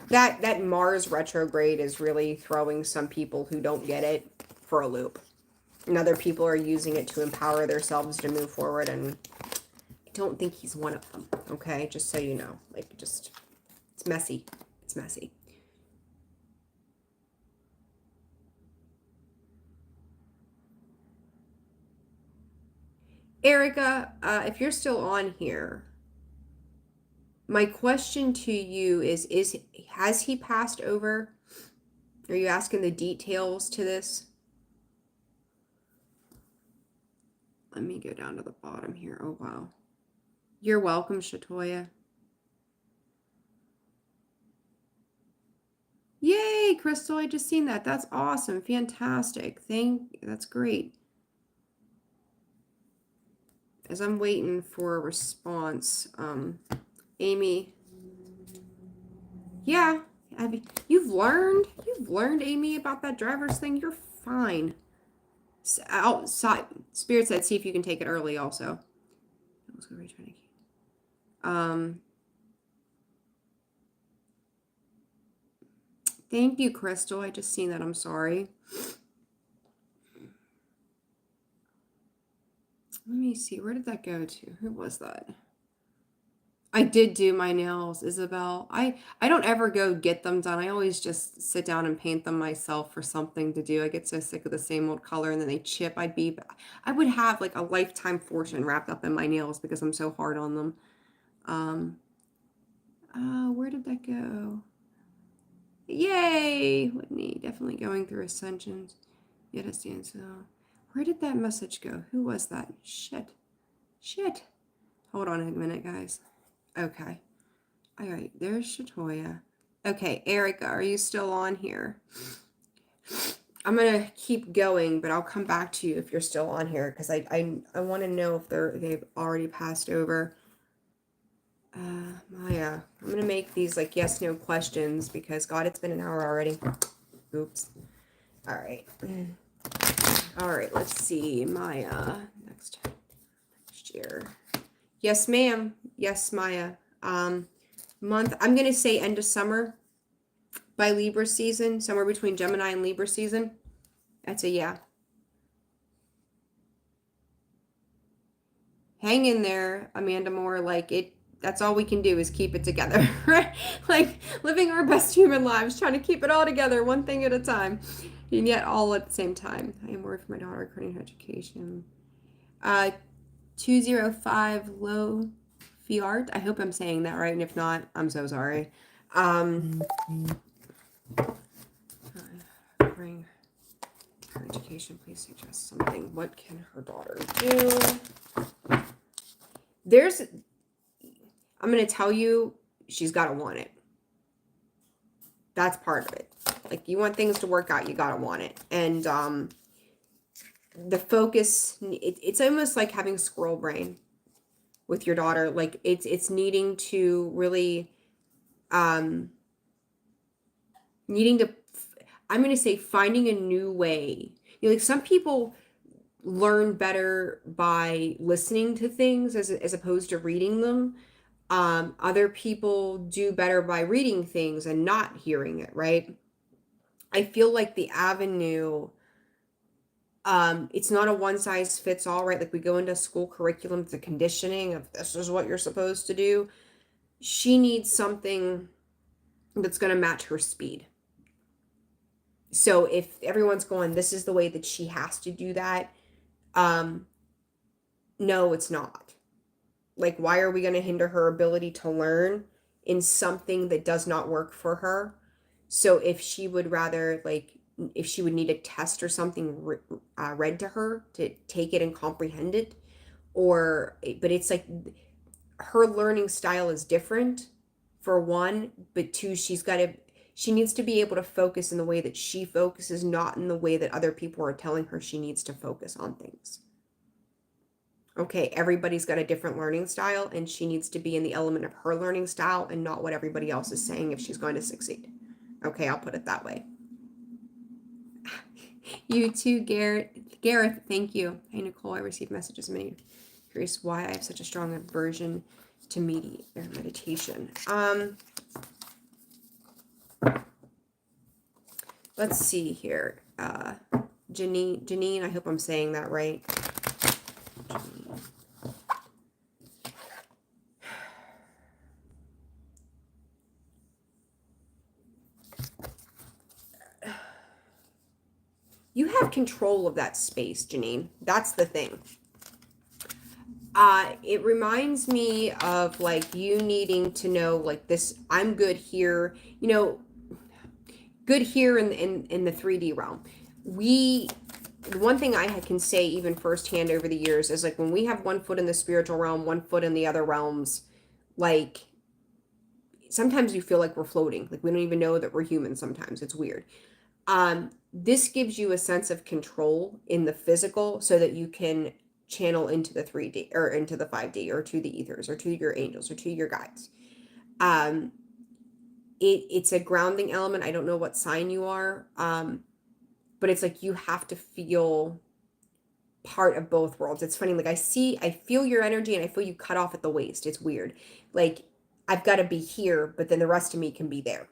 Yeah. That Mars retrograde is really throwing some people who don't get it for a loop. And other people are using it to empower themselves to move forward, and I don't think he's one of them, okay? Just so you know. Like, just, it's messy. It's messy. Erica, if you're still on here, my question to you is has he passed over? Are you asking the details to this? Let me go down to the bottom here. Oh, wow. You're welcome, Shatoya. Yay, Crystal, I just seen that. That's awesome. Fantastic. That's great. As I'm waiting for a response, Amy. Yeah, you've learned, Amy, about that driver's thing. You're fine. Outside, Spirit said, see if you can take it early also. Thank you, Crystal. I just seen that. I'm sorry. Let me see. Where did that go to? Who was that? I did do my nails, Isabel. I don't ever go get them done. I always just sit down and paint them myself for something to do. I get so sick of the same old color, and then they chip. I would have like a lifetime fortune wrapped up in my nails because I'm so hard on them. Where did that go? Yay, Whitney, definitely going through ascensions. Yet it stands so. Where did that message go? Who was that? Shit. Hold on a minute, guys. Okay. All right, there's Shatoya. Okay, Erica, are you still on here? I'm gonna keep going, but I'll come back to you if you're still on here, because I want to know if they've already passed over. Maya, I'm gonna make these like yes, no questions, because God, it's been an hour already. Oops. All right. All right, let's see. Maya, next year. Yes, ma'am. Yes, Maya. Month, I'm gonna say end of summer by Libra season, somewhere between Gemini and Libra season. That's a yeah. Hang in there, Amanda Moore. Like, that's all we can do is keep it together, right? Like, living our best human lives, trying to keep it all together, one thing at a time, and yet all at the same time. I am worried for my daughter, according to education. 205 low. Fiart. I hope I'm saying that right, and if not, I'm so sorry. Bring her education, please suggest something. What can her daughter do? I'm going to tell you, she's got to want it. That's part of it. Like, you want things to work out, you got to want it. And the focus, it's almost like having squirrel brain with your daughter. Like, it's needing to really, needing to, I'm going to say, finding a new way. You know, like, some people learn better by listening to things as opposed to reading them. Other people do better by reading things and not hearing it, right? I feel like the avenue, it's not a one size fits all, right? Like, we go into school curriculum, the conditioning of this is what you're supposed to do. She needs something that's going to match her speed. So if everyone's going, this is the way that she has to do that, no, it's not. Like, why are we going to hinder her ability to learn in something that does not work for her? So if she would rather, like, if she would need a test or something read to her to take it and comprehend it, but it's like her learning style is different, for one, but two, she needs to be able to focus in the way that she focuses, not in the way that other people are telling her she needs to focus on things. Okay, everybody's got a different learning style, and she needs to be in the element of her learning style and not what everybody else is saying if she's going to succeed. Okay, I'll put it that way. You too, Gareth, thank you. Hey, Nicole, I received messages from you. Curious why I have such a strong aversion to meditation. Let's see here. Janine, I hope I'm saying that right. You have control of that space, Janine. That's the thing. It reminds me of, like, you needing to know, like, this, I'm good here, you know, good here in the 3D realm. The one thing I can say even firsthand over the years is, like, when we have one foot in the spiritual realm, one foot in the other realms, like, sometimes you feel like we're floating. Like, we don't even know that we're human sometimes. It's weird. This gives you a sense of control in the physical so that you can channel into the 3D or into the 5D or to the ethers or to your angels or to your guides. It's a grounding element. I don't know what sign you are, but it's like you have to feel part of both worlds. It's funny. Like, I feel your energy and I feel you cut off at the waist. It's weird. Like, I've got to be here, but then the rest of me can be there.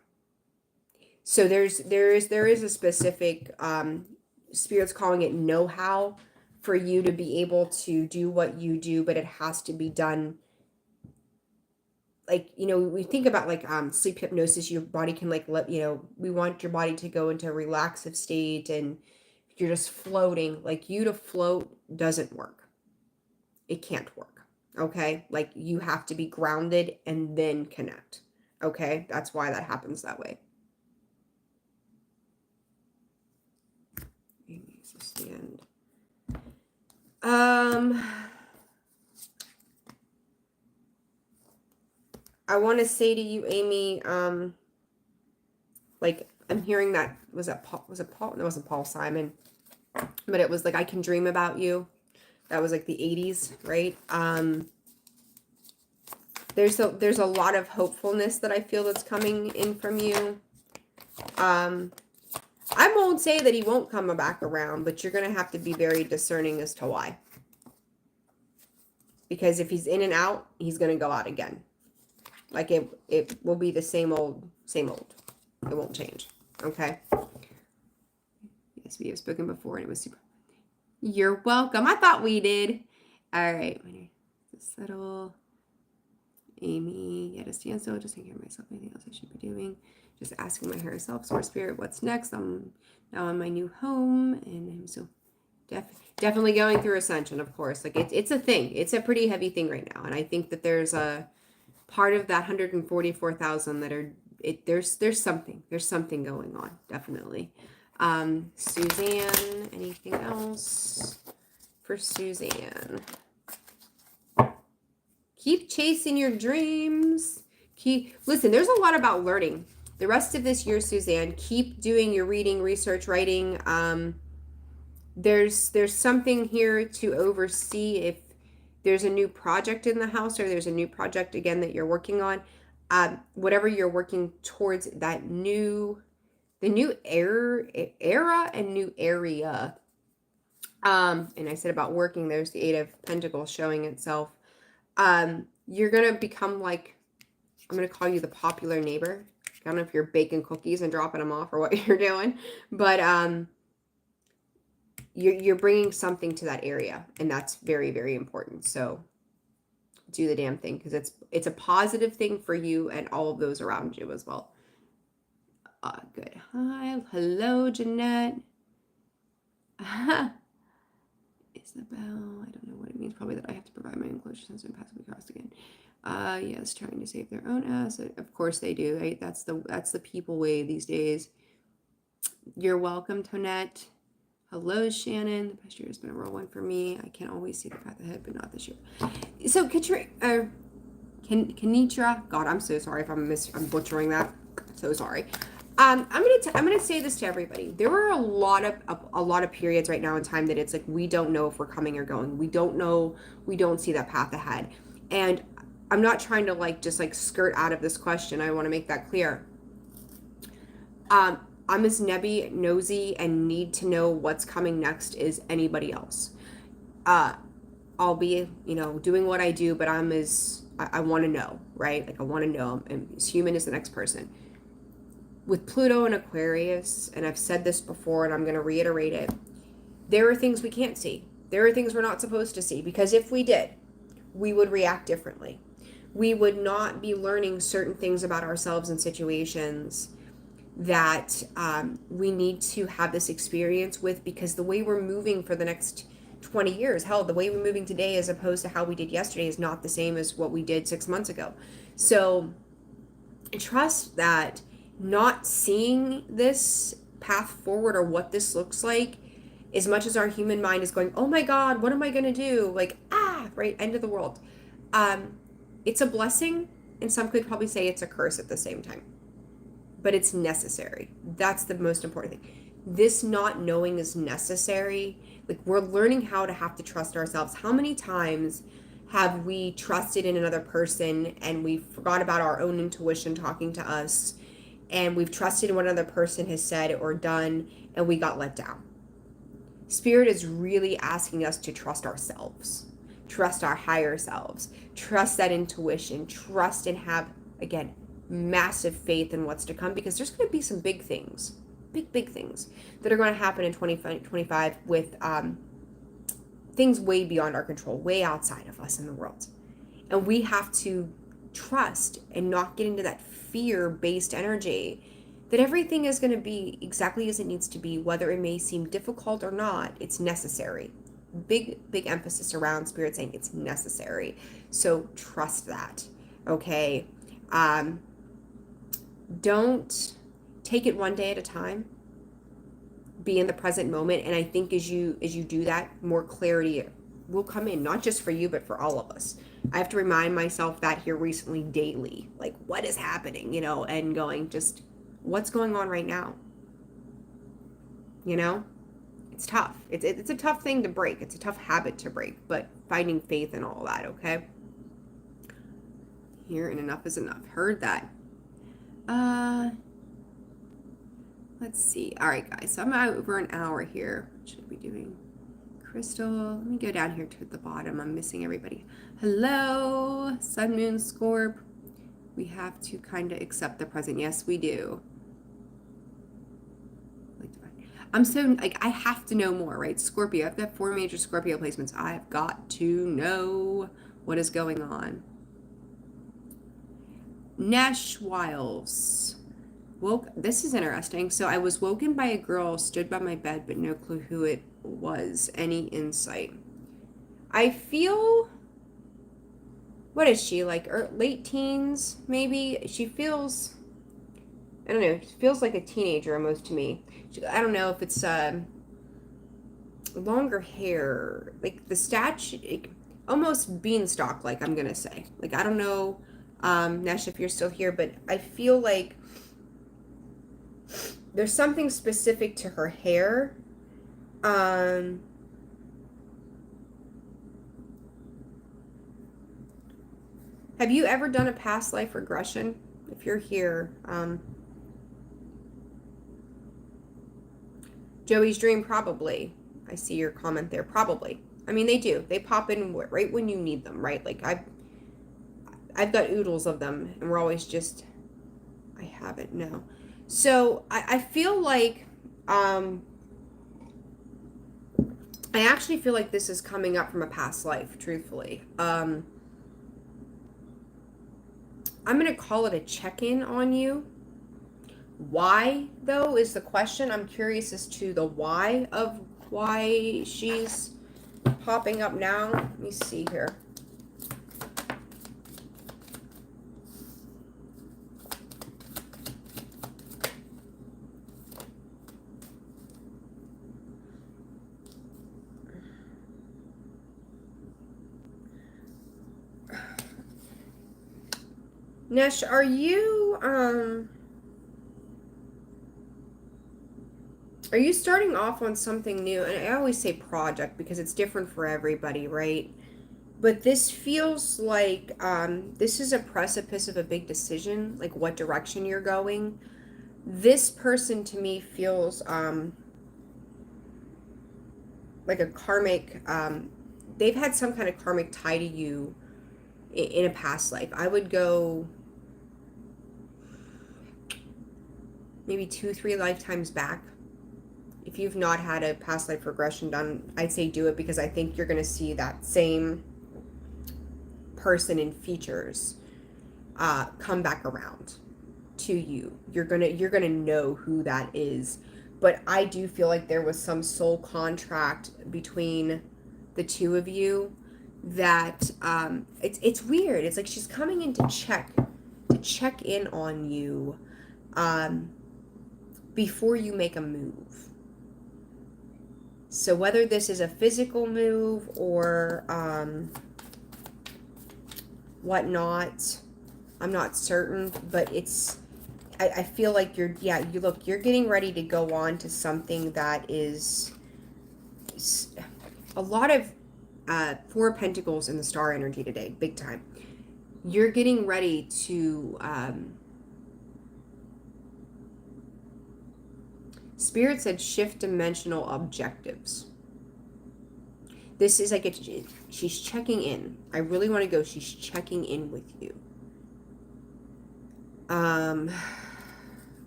So there is a specific, Spirit's calling it know-how for you to be able to do what you do, but it has to be done. Like, you know, we think about, like, sleep hypnosis, your body can, like, we want your body to go into a relaxive state and you're just floating. Like, you to float doesn't work. It can't work. Okay. Like, you have to be grounded and then connect. Okay. That's why that happens that way. Is this the end? I want to say to you, Amy, like, I'm hearing that, was it Paul? No, it wasn't Paul Simon, but it was like, I can dream about you. That was like the 80s, right? There's a lot of hopefulness that I feel that's coming in from you. I won't say that he won't come back around, but you're going to have to be very discerning as to why. Because if he's in and out, he's going to go out again. Like, it will be the same old. It won't change. Okay? Yes, we have spoken before, and it was super. You're welcome. I thought we did. All right. Settle. Amy, to stand still, just taking care of myself. Anything else I should be doing? Just asking my higher self, Source Spirit, what's next? I'm now in my new home, and I'm so Definitely going through ascension, of course. Like it's a thing. It's a pretty heavy thing right now, and I think that there's a part of that 144,000 that are there's something going on, definitely. Suzanne, anything else for Suzanne? Keep chasing your dreams. Listen, there's a lot about learning. The rest of this year, Suzanne, keep doing your reading, research, writing. There's something here to oversee if there's a new project in the house or there's a new project again that you're working on. Whatever you're working towards, the new era and new area. And I said about working, there's the Eight of Pentacles showing itself. You're going to become like, I'm going to call you the popular neighbor. I don't know if you're baking cookies and dropping them off or what you're doing, but you're bringing something to that area, and that's very, very important. So do the damn thing, because it's a positive thing for you and all of those around you as well. Good. Hi. Hello, Jeanette. Isabel, I don't know what it means. Probably that I have to provide my enclosure since I'm passively crossed again. Yes, trying to save their own asset. Of course they do, right? That's the people way these days. You're welcome, Tonette. Hello, Shannon. The past year has been a whirlwind for me. I can always see the path ahead, but not this year. So, Kenitra, God, I'm so sorry if I'm butchering that. So sorry. I'm gonna say this to everybody. There are a lot of periods right now in time that it's like we don't know if we're coming or going. We don't know. We don't see that path ahead. And I'm not trying to just skirt out of this question. I want to make that clear. I'm as nosy and need to know what's coming next as anybody else. I'll be, doing what I do, but I want to know, right? Like I want to know. I'm as human as the next person. With Pluto and Aquarius, and I've said this before and I'm going to reiterate it, there are things we can't see. There are things we're not supposed to see, because if we did, we would react differently. We would not be learning certain things about ourselves and situations that we need to have this experience with, because the way we're moving for the next 20 years, hell, the way we're moving today as opposed to how we did yesterday is not the same as what we did 6 months ago. So trust that not seeing this path forward or what this looks like, as much as our human mind is going, oh my God, what am I going to do? Right, end of the world. It's a blessing, and some could probably say it's a curse at the same time. But it's necessary. That's the most important thing. This not knowing is necessary. We're learning how to have to trust ourselves. How many times have we trusted in another person and we forgot about our own intuition talking to us, and we've trusted in what another person has said or done, and we got let down? Spirit is really asking us to trust ourselves, trust our higher selves, trust that intuition, trust and have, again, massive faith in what's to come, because there's going to be some big things, big things that are going to happen in 2025 with things way beyond our control, way outside of us in the world. And we have to trust and not get into that fear-based energy that everything is going to be exactly as it needs to be, whether it may seem difficult or not. It's necessary. Big emphasis around Spirit saying it's necessary. So trust that. Okay. Don't take it one day at a time. Be in the present moment. And I think as you do that, more clarity will come in, not just for you, but for all of us. I have to remind myself that here recently daily, what is happening, and going, just what's going on right now. It's tough. It's a tough thing to break. It's a tough habit to break, but finding faith in all that. Okay. Here, and enough is enough. Heard that. Let's see. All right, guys. So I'm over an hour here. What should we be doing? Crystal. Let me go down here to the bottom. I'm missing everybody. Hello, Sun, Moon, Scorp. We have to kind of accept the present. Yes, we do. I'm so, I have to know more, right? Scorpio. I've got 4 major Scorpio placements. I've got to know what is going on. Nesh Wiles. This is interesting. So I was woken by a girl, stood by my bed, but no clue who it was. Any insight? I feel, what is she, like late teens, maybe? She feels, I don't know, she feels like a teenager almost to me. I don't know if it's longer hair, like the statue, like, almost beanstalk, like I'm gonna say. Like, I don't know, Nesh, if you're still here, but I feel like there's something specific to her hair. Um, have you ever done a past life regression? If you're here, Joey's dream, probably. I see your comment there. Probably. I mean, they do. They pop in right when you need them, right? Like I've got oodles of them, and we're always just. I haven't. No. So I feel like I actually feel like this is coming up from a past life. Truthfully, I'm gonna call it a check-in on you. Why, though, is the question. I'm curious as to the why of why she's popping up now. Let me see here. Nesh, are you starting off on something new? And I always say project because it's different for everybody, right? But this feels like this is a precipice of a big decision, like what direction you're going. This person to me feels like a karmic, they've had some kind of karmic tie to you in a past life. I would go maybe 2-3 lifetimes back. If you've not had a past life regression done, I'd say do it, because I think you're going to see that same person and features come back around to you. You're gonna know who that is. But I do feel like there was some soul contract between the two of you that it's weird. It's like she's coming in to check in on you before you make a move. So whether this is a physical move or whatnot, I'm not certain, but I feel like you're getting ready to go on to something that is a lot of Four of Pentacles in the star energy today, big time. You're getting ready to Spirit said shift dimensional objectives. This is like she's checking in. I really want to go. She's checking in with you.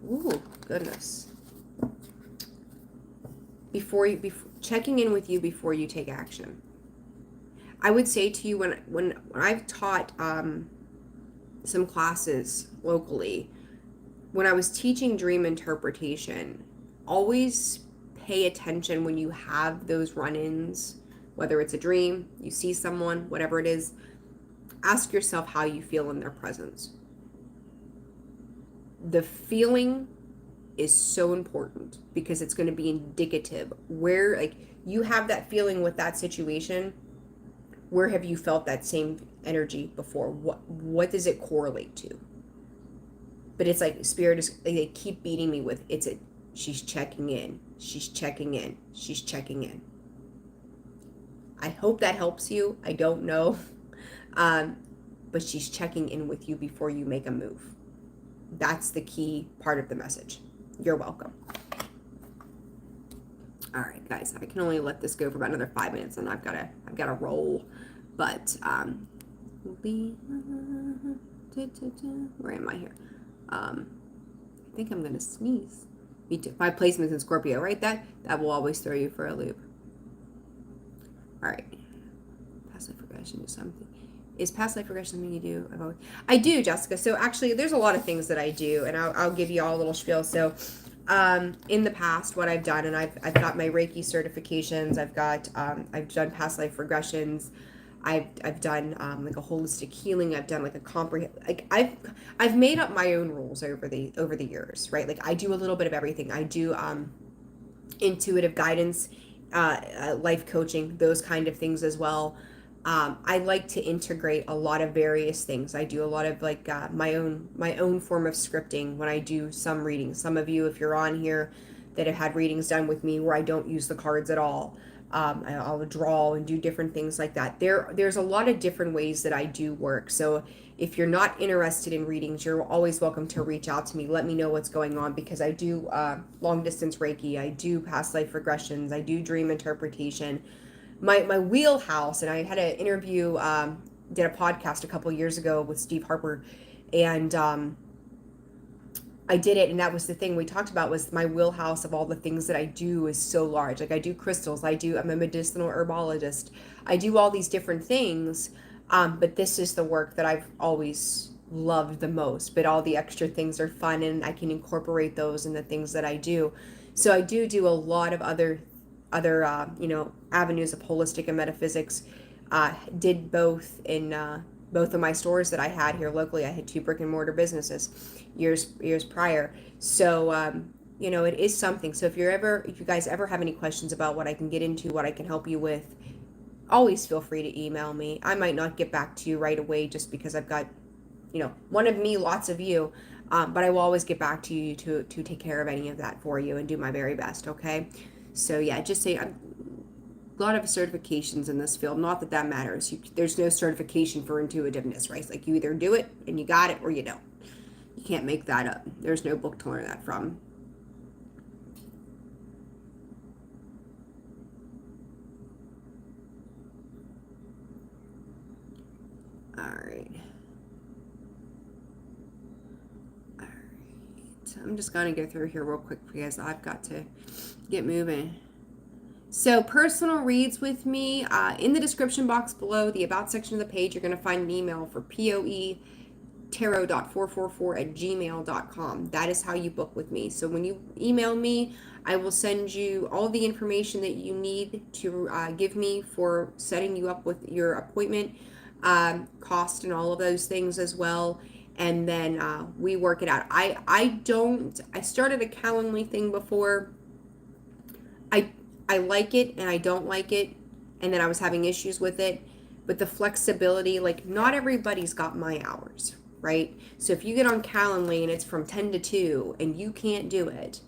Ooh, goodness. Before checking in with you before you take action. I would say to you, when I've taught some classes locally, when I was teaching dream interpretation, always pay attention when you have those run-ins, whether it's a dream, you see someone, whatever it is, ask yourself how you feel in their presence. The feeling is so important because it's going to be indicative where, like, you have that feeling with that situation. Where have you felt that same energy before? What does it correlate to? But it's like Spirit is, they keep beating me with she's checking in, she's checking in, she's checking in. I hope that helps you. I don't know. But she's checking in with you before you make a move. That's the key part of the message. You're welcome. All right, guys, I can only let this go for about another 5 minutes, and I've got to roll. But where am I here? I think I'm gonna sneeze. Me too. My placement's in Scorpio, right? That will always throw you for a loop. All right, passive regression to something. Is past life regression something you do? I do, Jessica. So actually, there's a lot of things that I do, and I'll give you all a little spiel. So, in the past, what I've done, and I've got my Reiki certifications. I've done past life regressions. I've done like a holistic healing. I've done like a I've made up my own rules over the years, right? Like I do a little bit of everything. I do intuitive guidance, life coaching, those kind of things as well. I like to integrate a lot of various things. I do a lot of like my own form of scripting when I do some readings. Some of you, if you're on here, that have had readings done with me where I don't use the cards at all. I'll draw and do different things like that. There's a lot of different ways that I do work. So if you're not interested in readings, you're always welcome to reach out to me. Let me know what's going on, because I do long distance Reiki. I do past life regressions. I do dream interpretation. My wheelhouse, and I had an interview, did a podcast a couple years ago with Steve Harper, and I did it, and that was the thing we talked about, was my wheelhouse of all the things that I do is so large. Like I do crystals, I'm a medicinal herbologist. I do all these different things, but this is the work that I've always loved the most. But all the extra things are fun, and I can incorporate those in the things that I do. So I do a lot of other avenues of holistic and metaphysics. Did both in both of my stores that I had here locally. I had 2 brick and mortar businesses years prior. So it is something. So if you guys ever have any questions about what I can get into, what I can help you with, always feel free to email me. I might not get back to you right away just because I've got one of me, lots of you. But I will always get back to you to take care of any of that for you and do my very best. Okay. So yeah, just say a lot of certifications in this field. Not that that matters. There's no certification for intuitiveness, right? It's like you either do it and you got it, or you don't. You can't make that up. There's no book to learn that from. All right. I'm just going to go through here real quick because I've got to get moving. So personal reads with me, in the description box below, the about section of the page, you're going to find an email for poetarot.444@gmail.com. That is how you book with me. So when you email me, I will send you all the information that you need to give me for setting you up with your appointment, cost and all of those things as well. And then we work it out. I started a Calendly thing before. I like it and I don't like it, and then I was having issues with it. But the flexibility, like not everybody's got my hours, right? So if you get on Calendly and it's from 10 to 2 and you can't do it,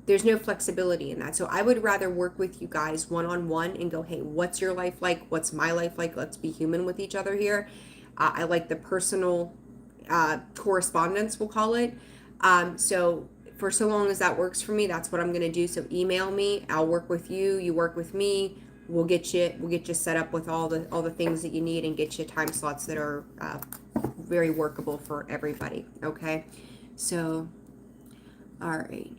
there's no flexibility in that. So I would rather work with you guys one-on-one and go, hey, what's your life like? What's my life like? Let's be human with each other here. I like the personal correspondence, we'll call it. So for so long as that works for me, that's what I'm going to do. So email me, I'll work with you, you work with me. We'll get you set up with all the things that you need and get you time slots that are very workable for everybody. Okay. So, all right.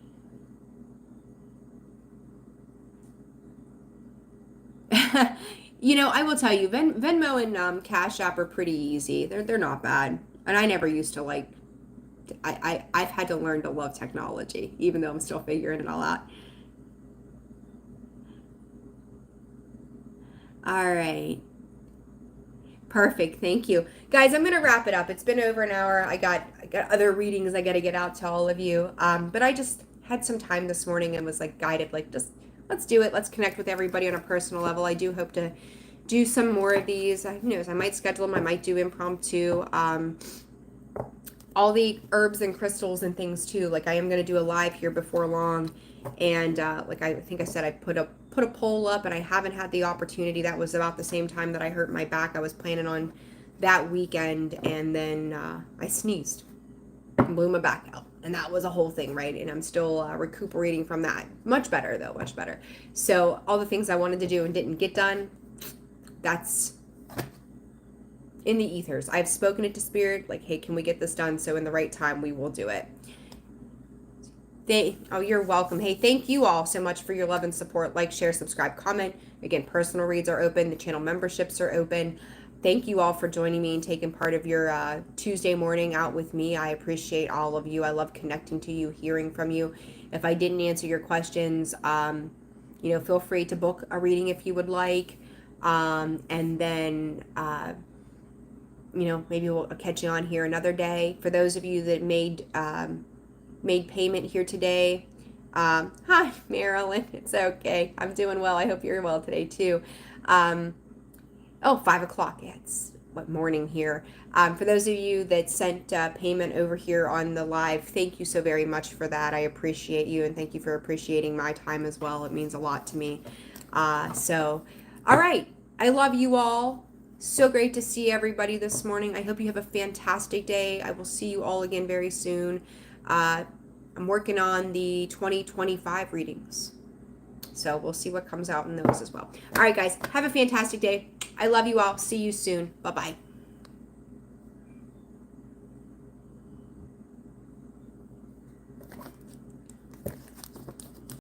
I will tell you, Venmo and Cash App are pretty easy. They're not bad. And I never used to like, I've had to learn to love technology, even though I'm still figuring it all out. All right. Perfect. Thank you. Guys, I'm going to wrap it up. It's been over an hour. I got other readings I got to get out to all of you. But I just had some time this morning and was like guided, like just let's do it. Let's connect with everybody on a personal level. I do hope to do some more of these. Who knows? I might schedule them. I might do impromptu. All the herbs and crystals and things too. Like I am going to do a live here before long. And like I think I said, I put a poll up and I haven't had the opportunity. That was about the same time that I hurt my back. I was planning on that weekend, and then I sneezed and blew my back out. And that was a whole thing, right? And I'm still recuperating from that. Much better though, much better. So all the things I wanted to do and didn't get done, that's in the ethers. I've spoken it to spirit, like, hey, can we get this done? So in the right time, we will do it. You're welcome. Hey, thank you all so much for your love and support. Like, share, subscribe, comment. Again, personal reads are open. The channel memberships are open. thank you all for joining me and taking part of your Tuesday morning out with me. I appreciate all of you. I love connecting to you, hearing from you. If I didn't answer your questions, feel free to book a reading if you would like. And then, maybe we'll catch you on here another day. For those of you that made payment here today, hi, Marilyn. It's okay. I'm doing well. I hope you're well today, too. 5 o'clock. Yeah, it's morning here. For those of you that sent payment over here on the live, thank you so very much for that. I appreciate you, and thank you for appreciating my time as well. It means a lot to me. All right. I love you all. So great to see everybody this morning. I hope you have a fantastic day. I will see you all again very soon. I'm working on the 2025 readings. So we'll see what comes out in those as well. All right, guys. Have a fantastic day. I love you all. See you soon. Bye-bye.